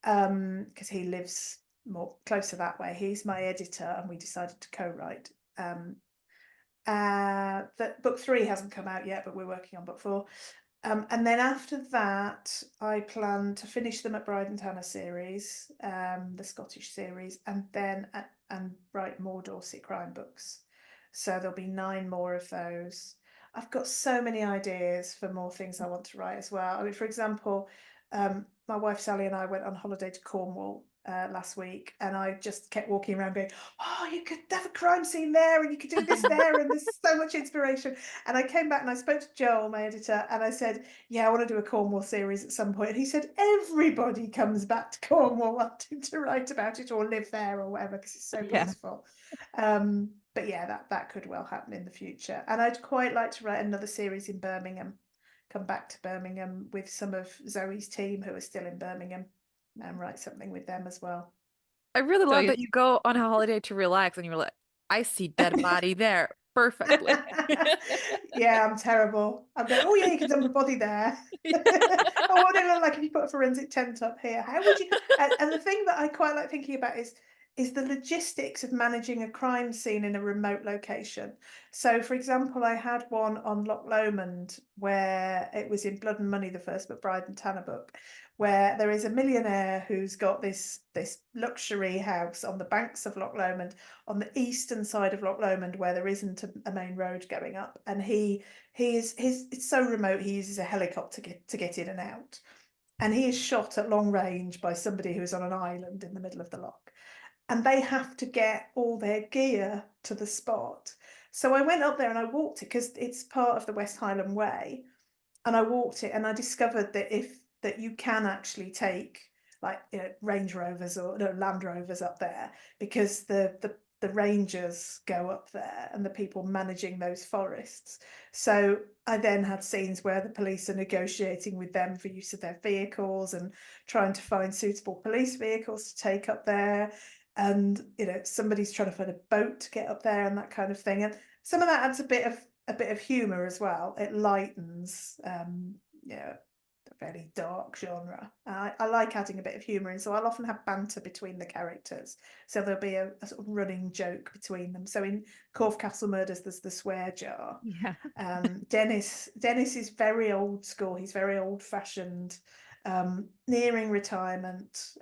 because he lives more closer that way. He's my editor, and we decided to co-write. That book 3 hasn't come out yet, but we're working on book 4. And then after that, I plan to finish the McBride and Tanner series, the Scottish series, and then and write more Dorset Crime books. So there'll be 9 more of those. I've got so many ideas for more things I want to write as well. I mean, for example, my wife Sally and I went on holiday to Cornwall last week, and I just kept walking around going, "Oh, you could have a crime scene there, and you could do this there, and there's so much inspiration." And I came back and I spoke to Joel, my editor, and I said, "Yeah, I want to do a Cornwall series at some point." And he said, "Everybody comes back to Cornwall wanting to write about it or live there or whatever because it's so Yeah. beautiful." But yeah, that could well happen in the future. And I'd quite like to write another series in Birmingham, come back to Birmingham with some of Zoe's team who are still in Birmingham, and write something with them as well. I really So love you that you go on a holiday to relax and you're like, I see dead body there perfectly. Yeah, I'm terrible. I'm going, "Oh yeah, you can dump a body there." Oh, what would it look like if you put a forensic tent up here? How would you? And the thing that I quite like thinking about is the logistics of managing a crime scene in a remote location. So, for example, I had one on Loch Lomond where it was in Blood and Money, the first McBride and Tanner book, where there is a millionaire who's got this luxury house on the banks of Loch Lomond, on the eastern side of Loch Lomond, where there isn't a main road going up, and it's so remote he uses a helicopter to get in and out, and he is shot at long range by somebody who's on an island in the middle of the loch, and they have to get all their gear to the spot. So I went up there and I walked it because it's part of the West Highland Way, and I walked it, and I discovered that you can actually take, like, Range Rovers or no, Land Rovers up there, because the rangers go up there and the people managing those forests. So I then had scenes where the police are negotiating with them for use of their vehicles and trying to find suitable police vehicles to take up there. And somebody's trying to find a boat to get up there and that kind of thing. And some of that adds a bit of humor as well. It lightens a very dark genre. I like adding a bit of humor in, so I'll often have banter between the characters. So there'll be a sort of running joke between them. So in Corfe Castle Murders, there's the swear jar. yeah. Dennis is very old school. He's very old fashioned. nearing retirement,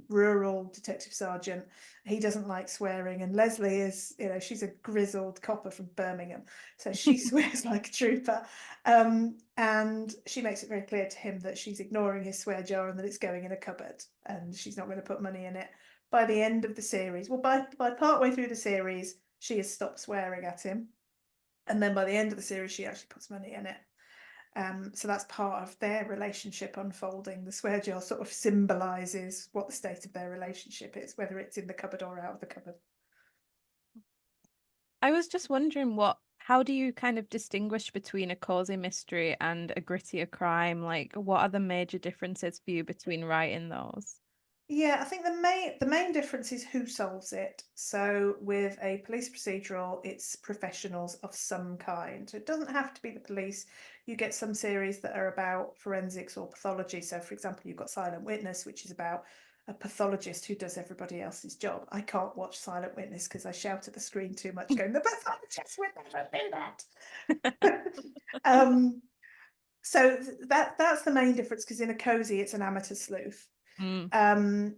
rural detective sergeant. He doesn't like swearing, and Leslie is, she's a grizzled copper from Birmingham, so she swears like a trooper. And she makes it very clear to him that she's ignoring his swear jar and that it's going in a cupboard, and she's not going to put money in it. By the end of the series, well, by part way through the series, she has stopped swearing at him, and then by the end of the series, she actually puts money in it. So that's part of their relationship unfolding. The swear jar sort of symbolises what the state of their relationship is, whether it's in the cupboard or out of the cupboard. I was just wondering how do you kind of distinguish between a cozy mystery and a grittier crime? Like, what are the major differences for you between writing those? Yeah, I think the main difference is who solves it. So with a police procedural, it's professionals of some kind. So it doesn't have to be the police. You get some series that are about forensics or pathology. So for example, you've got Silent Witness, which is about a pathologist who does everybody else's job. I can't watch Silent Witness because I shout at the screen too much, going, the pathologist would never do that. So that's the main difference, because in a cozy, it's an amateur sleuth. Mm.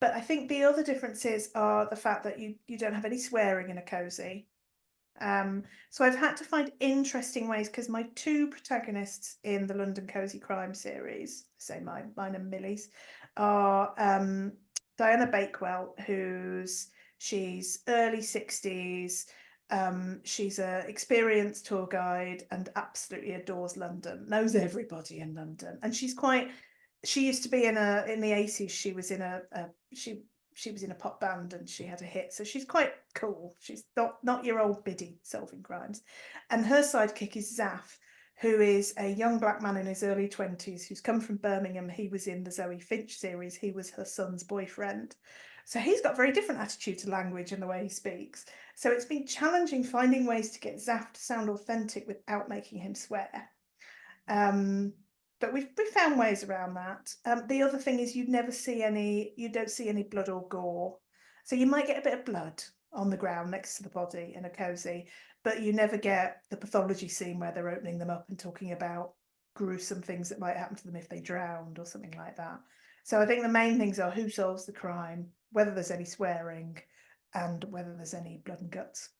But I think the other differences are the fact that you don't have any swearing in a cozy. So I've had to find interesting ways, because my two protagonists in the London Cozy Crime series, say mine and Millie's, are Diana Bakewell, she's early 60s. She's an experienced tour guide and absolutely adores London, knows everybody in London, and she used to be in the 80s. She was in she was in a pop band and she had a hit, so she's quite cool. She's not your old biddy solving crimes. And her sidekick is Zaf, who is a young black man in his early 20s who's come from Birmingham. He was in the Zoe Finch series. He was her son's boyfriend, so he's got a very different attitude to language and the way he speaks. So it's been challenging finding ways to get Zaf to sound authentic without making him swear. But we've found ways around that. The other thing is you don't see any blood or gore. So you might get a bit of blood on the ground next to the body in a cozy, but you never get the pathology scene where they're opening them up and talking about gruesome things that might happen to them if they drowned or something like that. So I think the main things are who solves the crime, whether there's any swearing, and whether there's any blood and guts.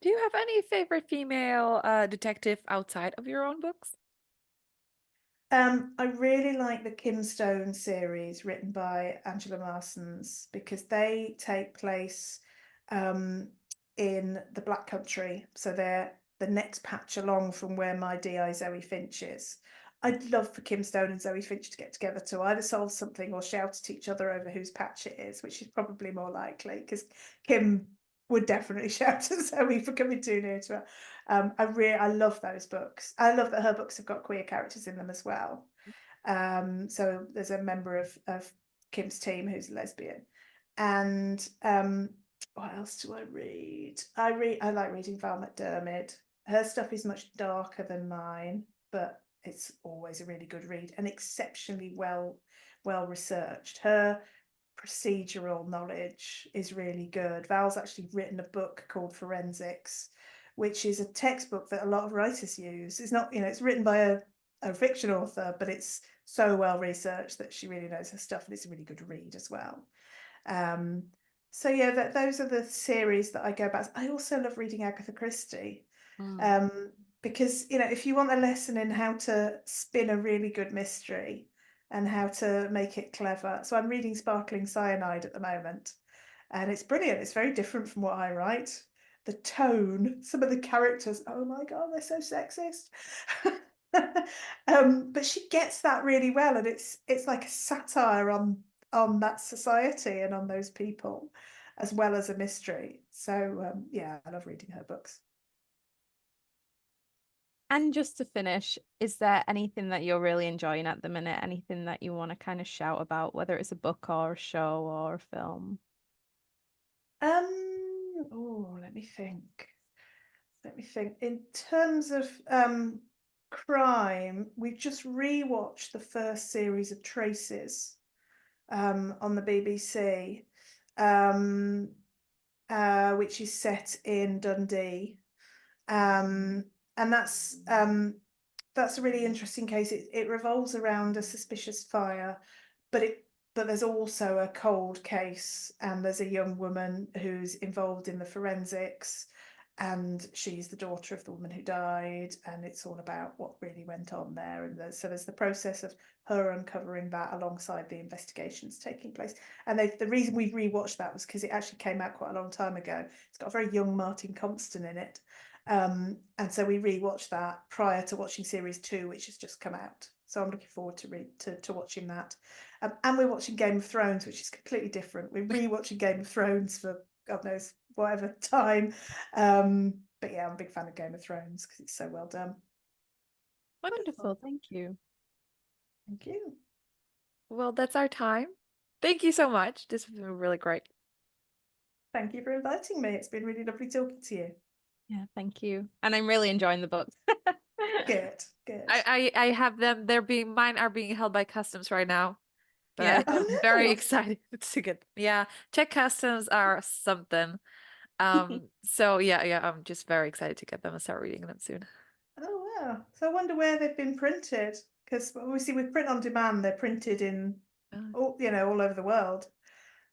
Do you have any favorite female detective outside of your own books? I really like the Kim Stone series written by Angela Marsons, because they take place in the Black Country. So they're the next patch along from where my DI Zoe Finch is. I'd love for Kim Stone and Zoe Finch to get together to either solve something or shout at each other over whose patch it is, which is probably more likely, because Kim would definitely shout at Zoe for coming too near to her. I love those books. I love that her books have got queer characters in them as well. So there's a member of Kim's team who's lesbian. And what else do I read? I like reading Val McDermid. Her stuff is much darker than mine, but it's always a really good read and exceptionally well researched. Her procedural knowledge is really good. Val's actually written a book called Forensics, which is a textbook that a lot of writers use. It's not, it's written by a fiction author, but it's so well researched that she really knows her stuff, and it's a really good read as well. So yeah, those are the series that I go back to. I also love reading Agatha Christie. Because if you want a lesson in how to spin a really good mystery and how to make it clever. So I'm reading Sparkling Cyanide at the moment, and it's brilliant. It's very different from what I write. The tone, some of the characters, oh my God, they're so sexist. But she gets that really well, and it's like a satire on that society and on those people, as well as a mystery. So yeah, I love reading her books. And just to finish, is there anything that you're really enjoying at the minute? Anything that you want to kind of shout about, whether it's a book or a show or a film? Let me think. In terms of crime, we've just rewatched the first series of Traces on the BBC, which is set in Dundee. And that's a really interesting case. It revolves around a suspicious fire, but there's also a cold case, and there's a young woman who's involved in the forensics, and she's the daughter of the woman who died, and it's all about what really went on there. And so there's the process of her uncovering that alongside the investigations taking place. And the reason we rewatched that was because it actually came out quite a long time ago. It's got a very young Martin Compston in it. And so we rewatched that prior to watching series 2, which has just come out. So I'm looking forward to watching that. And we're watching Game of Thrones, which is completely different. We're rewatching Game of Thrones for God knows whatever time. But yeah, I'm a big fan of Game of Thrones because it's so well done. Wonderful, thank you. Thank you. Well, that's our time. Thank you so much. This has been really great. Thank you for inviting me. It's been really lovely talking to you. Yeah, thank you. And I'm really enjoying the books. Good, good. I have them. Mine are being held by customs right now. But Yeah. I'm Oh, very nice. excited to get. Yeah, Czech customs are something. So yeah, I'm just very excited to get them and start reading them soon. Oh wow. So I wonder where they've been printed. Because obviously with print on demand, they're printed in all over the world,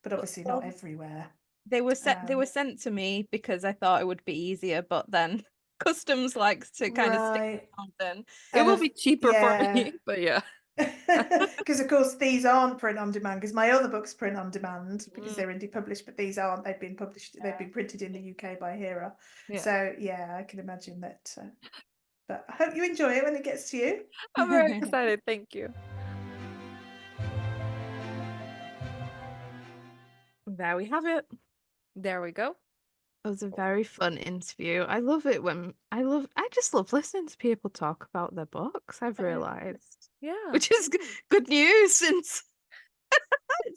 but obviously not Well, everywhere. they were sent to me because I thought it would be easier, but then customs likes to kind of stick Right. something. It will And be cheaper for me, but yeah. because of course these aren't print on demand, because my other books print on demand because Mm, they're indie published, but these aren't. They've been published, they've Yeah. been printed in the UK by Hera. yeah. So yeah, I can imagine that. But I hope you enjoy it when it gets to you. I'm very excited. Thank you. There we have it. There we go. It was a very fun interview. I love it when I just love listening to people talk about their books, I've realized. Yeah. Which is good news since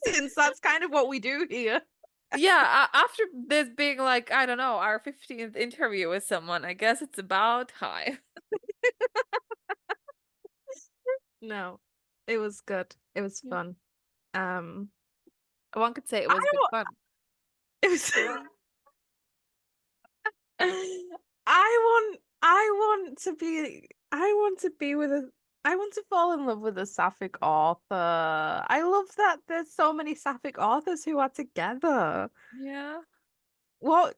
since that's kind of what we do here. Yeah, after this being like, I don't know, our 15th interview with someone, I guess it's about time. No, it was good. It was Yeah. fun. One could say it I was good don't, fun. it was I want to fall in love with a sapphic author. I love that there's so many sapphic authors who are together. Yeah. What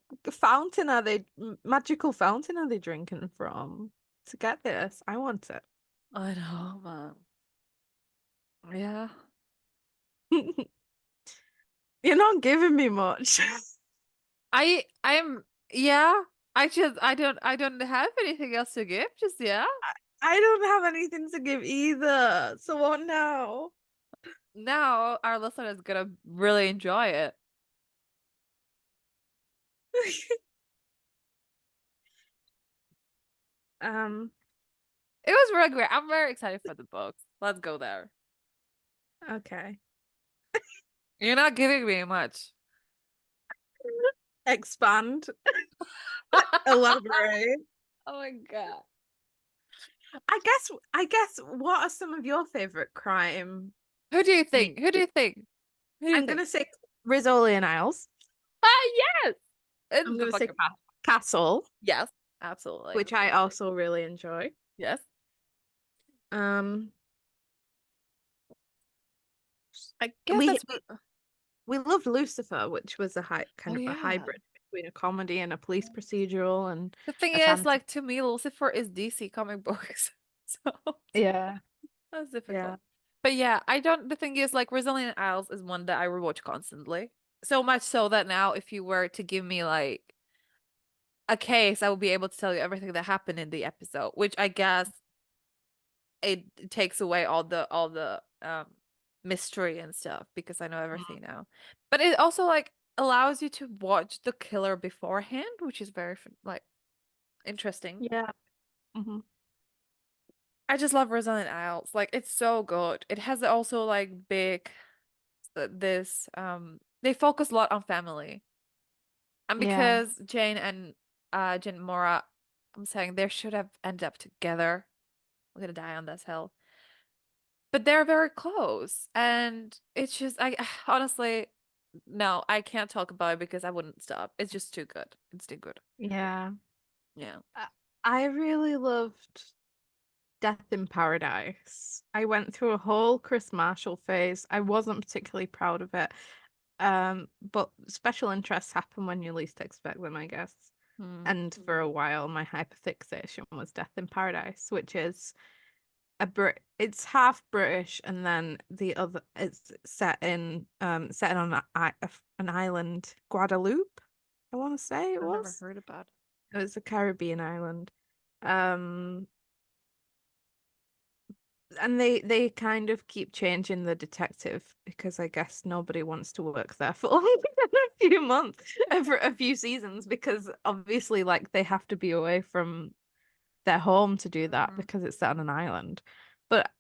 magical fountain are they drinking from to get this? I want I know, man. Yeah. it. You're not giving me much. I'm yeah. I don't have anything else to give, just yeah. I don't have anything to give either. So what now? Now our listener is gonna really enjoy it. Um, It was really great. I'm very excited for the books. Let's go there. okay. You're not giving me much. Expand. Elaborate. Oh my God. I guess what are some of your favorite crime? Who do you Me. think? Who do you think? Who do you I'm think? gonna say Rizzoli and Isles. Ah, yes! It's I'm the gonna say fucking Castle, yes, absolutely. which I also really enjoy. Yes. Um, I guess we that's we loved Lucifer, which was a oh a yeah. hybrid between a comedy and a police procedural and The thing a is, fantasy. like to me, Lucifer is DC comic books. So Yeah, that's yeah, difficult. But yeah, I don't the thing is like Resilient Isles is one that I rewatch constantly. So much so that now if you were to give me like a case, I would be able to tell you everything that happened in the episode, which I guess it takes away all the mystery and stuff because I know everything now. But it also like allows you to watch the killer beforehand, which is very like interesting. yeah. Hmm. I just love Resilient Isles. Like it's so good. It has also like big this they focus a lot on family. And Yeah, because Jane and Mora, I'm saying they should have ended up together. I'm gonna die on this hill. But they're very close. And it's just I honestly no, I can't talk about it because I wouldn't stop. It's just too good. It's too good. yeah. Yeah. I I really loved. Death in Paradise. I went through a whole Chris Marshall phase. I wasn't particularly proud of it. But special interests happen when you least expect them, I guess. And for a while, my hyperfixation was Death in Paradise, which is it's half British, and then the other it's set on an island, Guadeloupe, I want to say it I've never was. heard about it. It was a Caribbean island. And they kind of keep changing the detective because I guess nobody wants to work there for longer than a few months, for a few seasons, because obviously like they have to be away from their home to do that because it's set on an island. But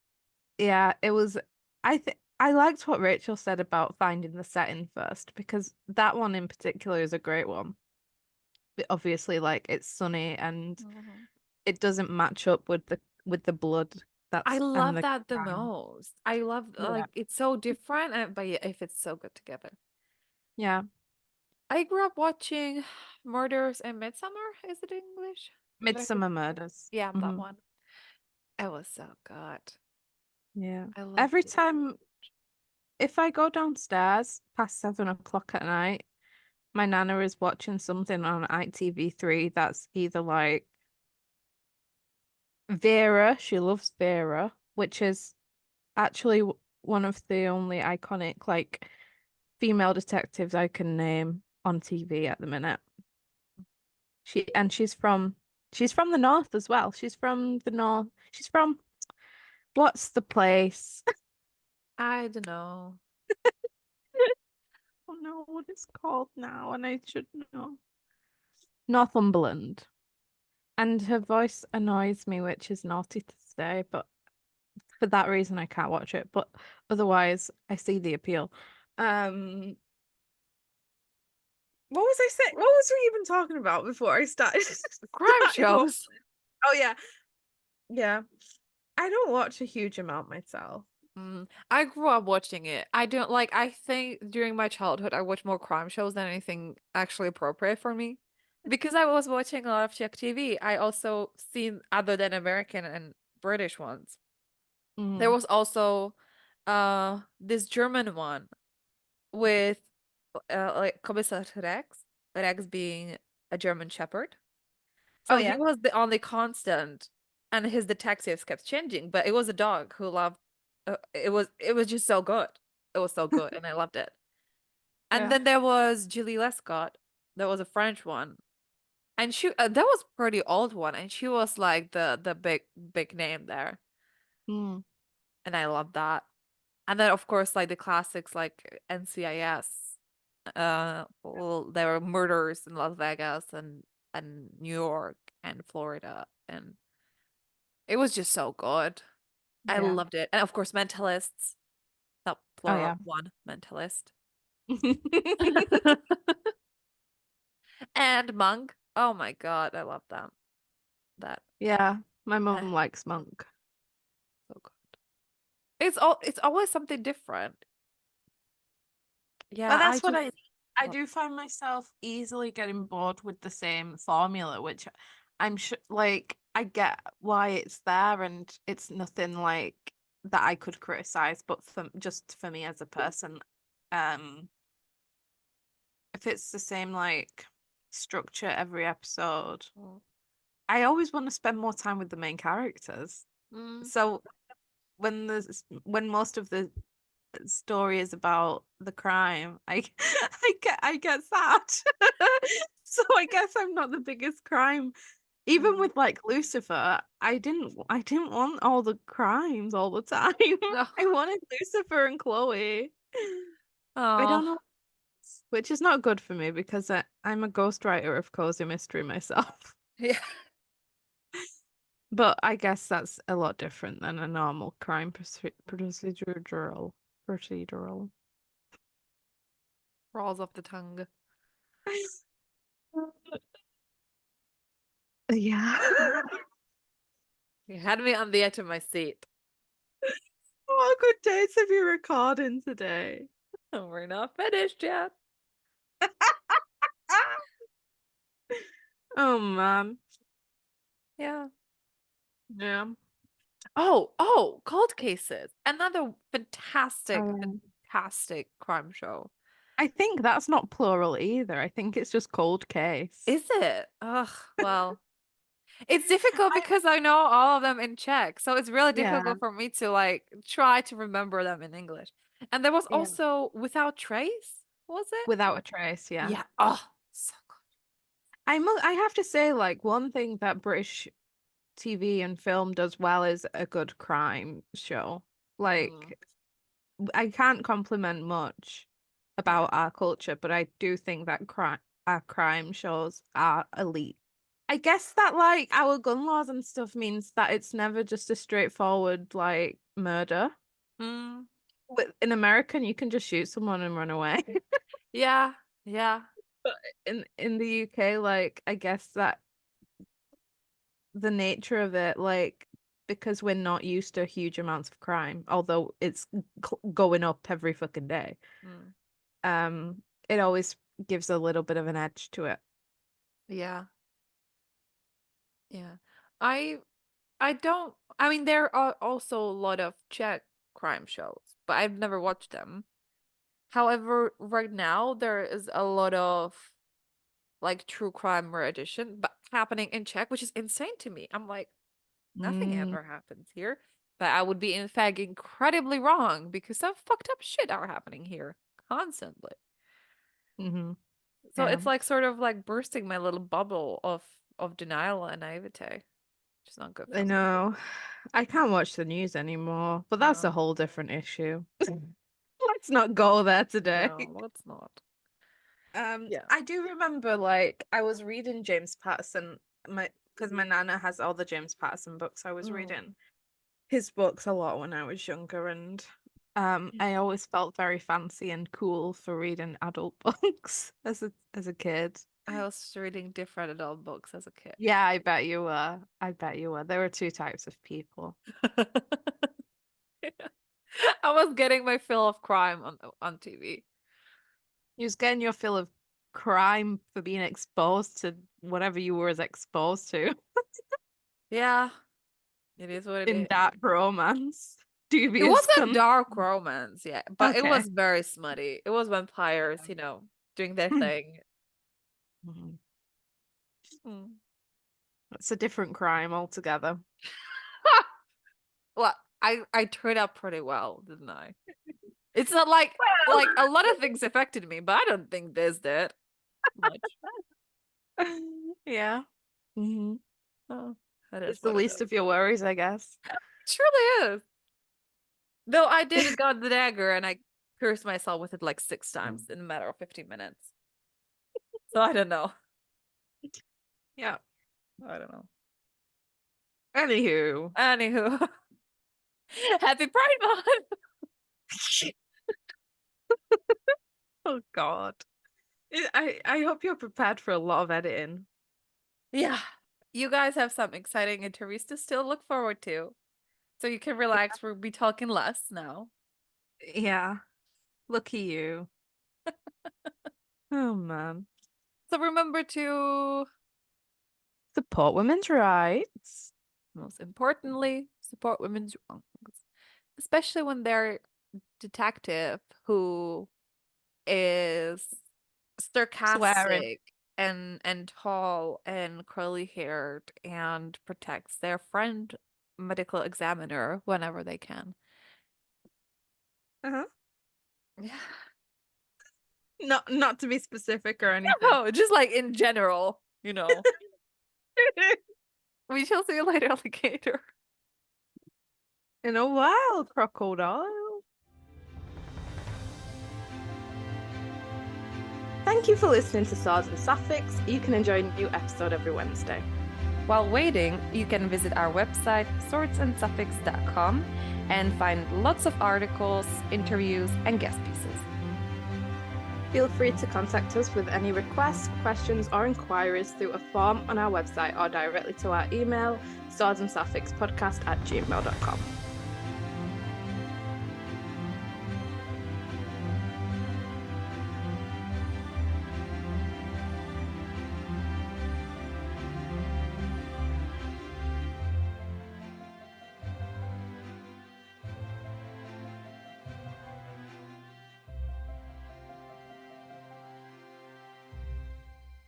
yeah, it was I liked what Rachel said about finding the setting first, because that one in particular is a great one. But obviously, like it's sunny and it doesn't match up with the blood I that's and love the that the crime. most. I love Yeah. like it's so different, but yeah, if it's so good together. Yeah. I grew up watching Murders in Midsummer. Is it English? Midsummer Murders. Yeah, that Hmm. one. It was so good. Yeah. I loved Every it. time if I go downstairs past 7 o'clock at night, my nana is watching something on ITV3 that's either like Vera, she loves Vera, which is actually one of the only iconic like female detectives I can name on TV at the minute. She's from the north as well. She's from the north. She's from what's the place? I don't know. I don't know what it's called now, and I should know. Northumberland. And her voice annoys me, which is naughty to say, but for that reason I can't watch it. But otherwise, I see the appeal. Um, what was I saying? What was we even talking about before I started? Crime started watching? shows. Oh yeah, yeah. I don't watch a huge amount myself. I grew up watching it. I don't like, I think during my childhood, I watched more crime shows than anything actually appropriate for me. Because I was watching a lot of Czech TV, I also seen other than American and British ones. There Mm. was also this German one with like Kommissar Rex, Rex being a German shepherd. Oh So he yeah. was the only constant, and his detectives kept changing. But it was a dog who loved. It was just so good. It was so good, and I loved it. And Yeah. then there was Julie Lescott. There was a French one, and that was pretty old one, and she was like the big name there, Mm. and I loved that. And then of course like the classics like NCIS. Well, there were murders in Las Vegas and New York and Florida, and it was just so good. I Yeah. loved it. And of course, Mentalists, not Oh plural, yeah. one mentalist. And Monk. Oh my God, I love them. That Yeah. My eh, mum likes Monk. so good. It's always something different. But Yeah, I that's what just I love do find myself easily getting bored with the same formula, which I'm sure like I get why it's there and it's nothing like that I could criticize, but for me as a person, um if it's the same like structure every episode, mm. I always want to spend more time with the main characters. Mm. So when most of the story is about the crime, I get sad. So I guess I'm not the biggest crime. Even Mm. with like Lucifer, I didn't want all the crimes all the time. No. I wanted Lucifer and Chloe. I don't Oh, know, which is not good for me because I'm a ghostwriter of cozy mystery myself. yeah. But I guess that's a lot different than a normal crime procedural. Rolls off the tongue. Yeah. You had me on the edge of my seat. What good days have you recording today? We're not finished yet. Oh man. Yeah. Yeah. Oh, Cold Cases. Another fantastic, Um, fantastic crime show. I think that's not plural either. I think it's just cold case. Is it? Ugh, well, it's difficult I, because I know all of them in Czech, so it's really yeah, difficult for me to like try to remember them in English. And there was yeah. also Without Trace, was it? Without a trace, yeah. Yeah. Oh, so I have to say, like, one thing that British TV and film does well is a good crime show. good. Mm, Like, I can't compliment much yeah. about our culture, but I do think that our crime shows are elite. I guess that like our gun laws and stuff means that it's never just a straightforward like murder. Mm, In American, you can just shoot someone and run away. yeah. Yeah. But in the UK, like I guess that the nature of it, like because we're not used to huge amounts of crime, although it's going up every fucking day. Mm, It always gives a little bit of an edge to it. yeah. Yeah. I I don't I mean there are also a lot of Czech crime shows, but I've never watched them. However, right now there is a lot of like true crime murder edition but happening in Czech, which is insane to me. I'm like, nothing Mm, ever happens here. But I would be in fact incredibly wrong because some fucked up shit are happening here constantly. hmm So Yeah, it's like sort of like bursting my little bubble of denial and naivete, which is not good I for me. know. I can't watch the news anymore, but that's a No, whole different issue. Let's not go there today. no, let's not. Yeah. I do remember like I was reading James Patterson, my because my nana has all the James Patterson books. I was Mm. reading his books a lot when I was younger, and I always felt very fancy and cool for reading adult books as a kid. I was reading different adult books as a kid. Yeah, I bet you were. I bet you were. There were two types of people. I was getting my fill of crime on TV. You was getting your fill of crime for being exposed to whatever you were as exposed to Yeah, it is what it in is. dark romance. It Dubious wasn't cunt. dark romance, yeah, but it Okay. was very smutty. It was vampires, doing their thing. Mhm. Mm. That's a different crime altogether. Well, I turned out pretty well, didn't I? It's not like a lot of things affected me, but I don't think this did much. Yeah. hmm Oh, that is It's the what it least is. of your worries, I guess. It truly is. Though I did got the dagger and I cursed myself with it like 6 times in a matter of 15 minutes. So I don't know. Yeah. I don't know. Anywho. Anywho, happy Pride Month. Oh God. I hope you're prepared for a lot of editing. Yeah, you guys have some exciting interviews to still look forward to. So you can relax. We'll be talking less now. Yeah. Lucky you. Oh man. So remember to, Support women's rights. most importantly, support women's wrongs, especially when they're detective who is Swearing. sarcastic and tall and curly haired and protects their friend medical examiner whenever they can. Uh-huh. Yeah. Not to be specific or anything. No, just like in general, you know. We shall see you later, alligator. In a while, crocodile. Thank you for listening to Swords and Sapphics. You can enjoy a new episode every Wednesday. While waiting, you can visit our website, swordsandsuffix.com, and find lots of articles, interviews, and guest pieces. Feel free to contact us with any requests, questions, or inquiries through a form on our website or directly to our email, swordsandsuffixpodcast@gmail.com.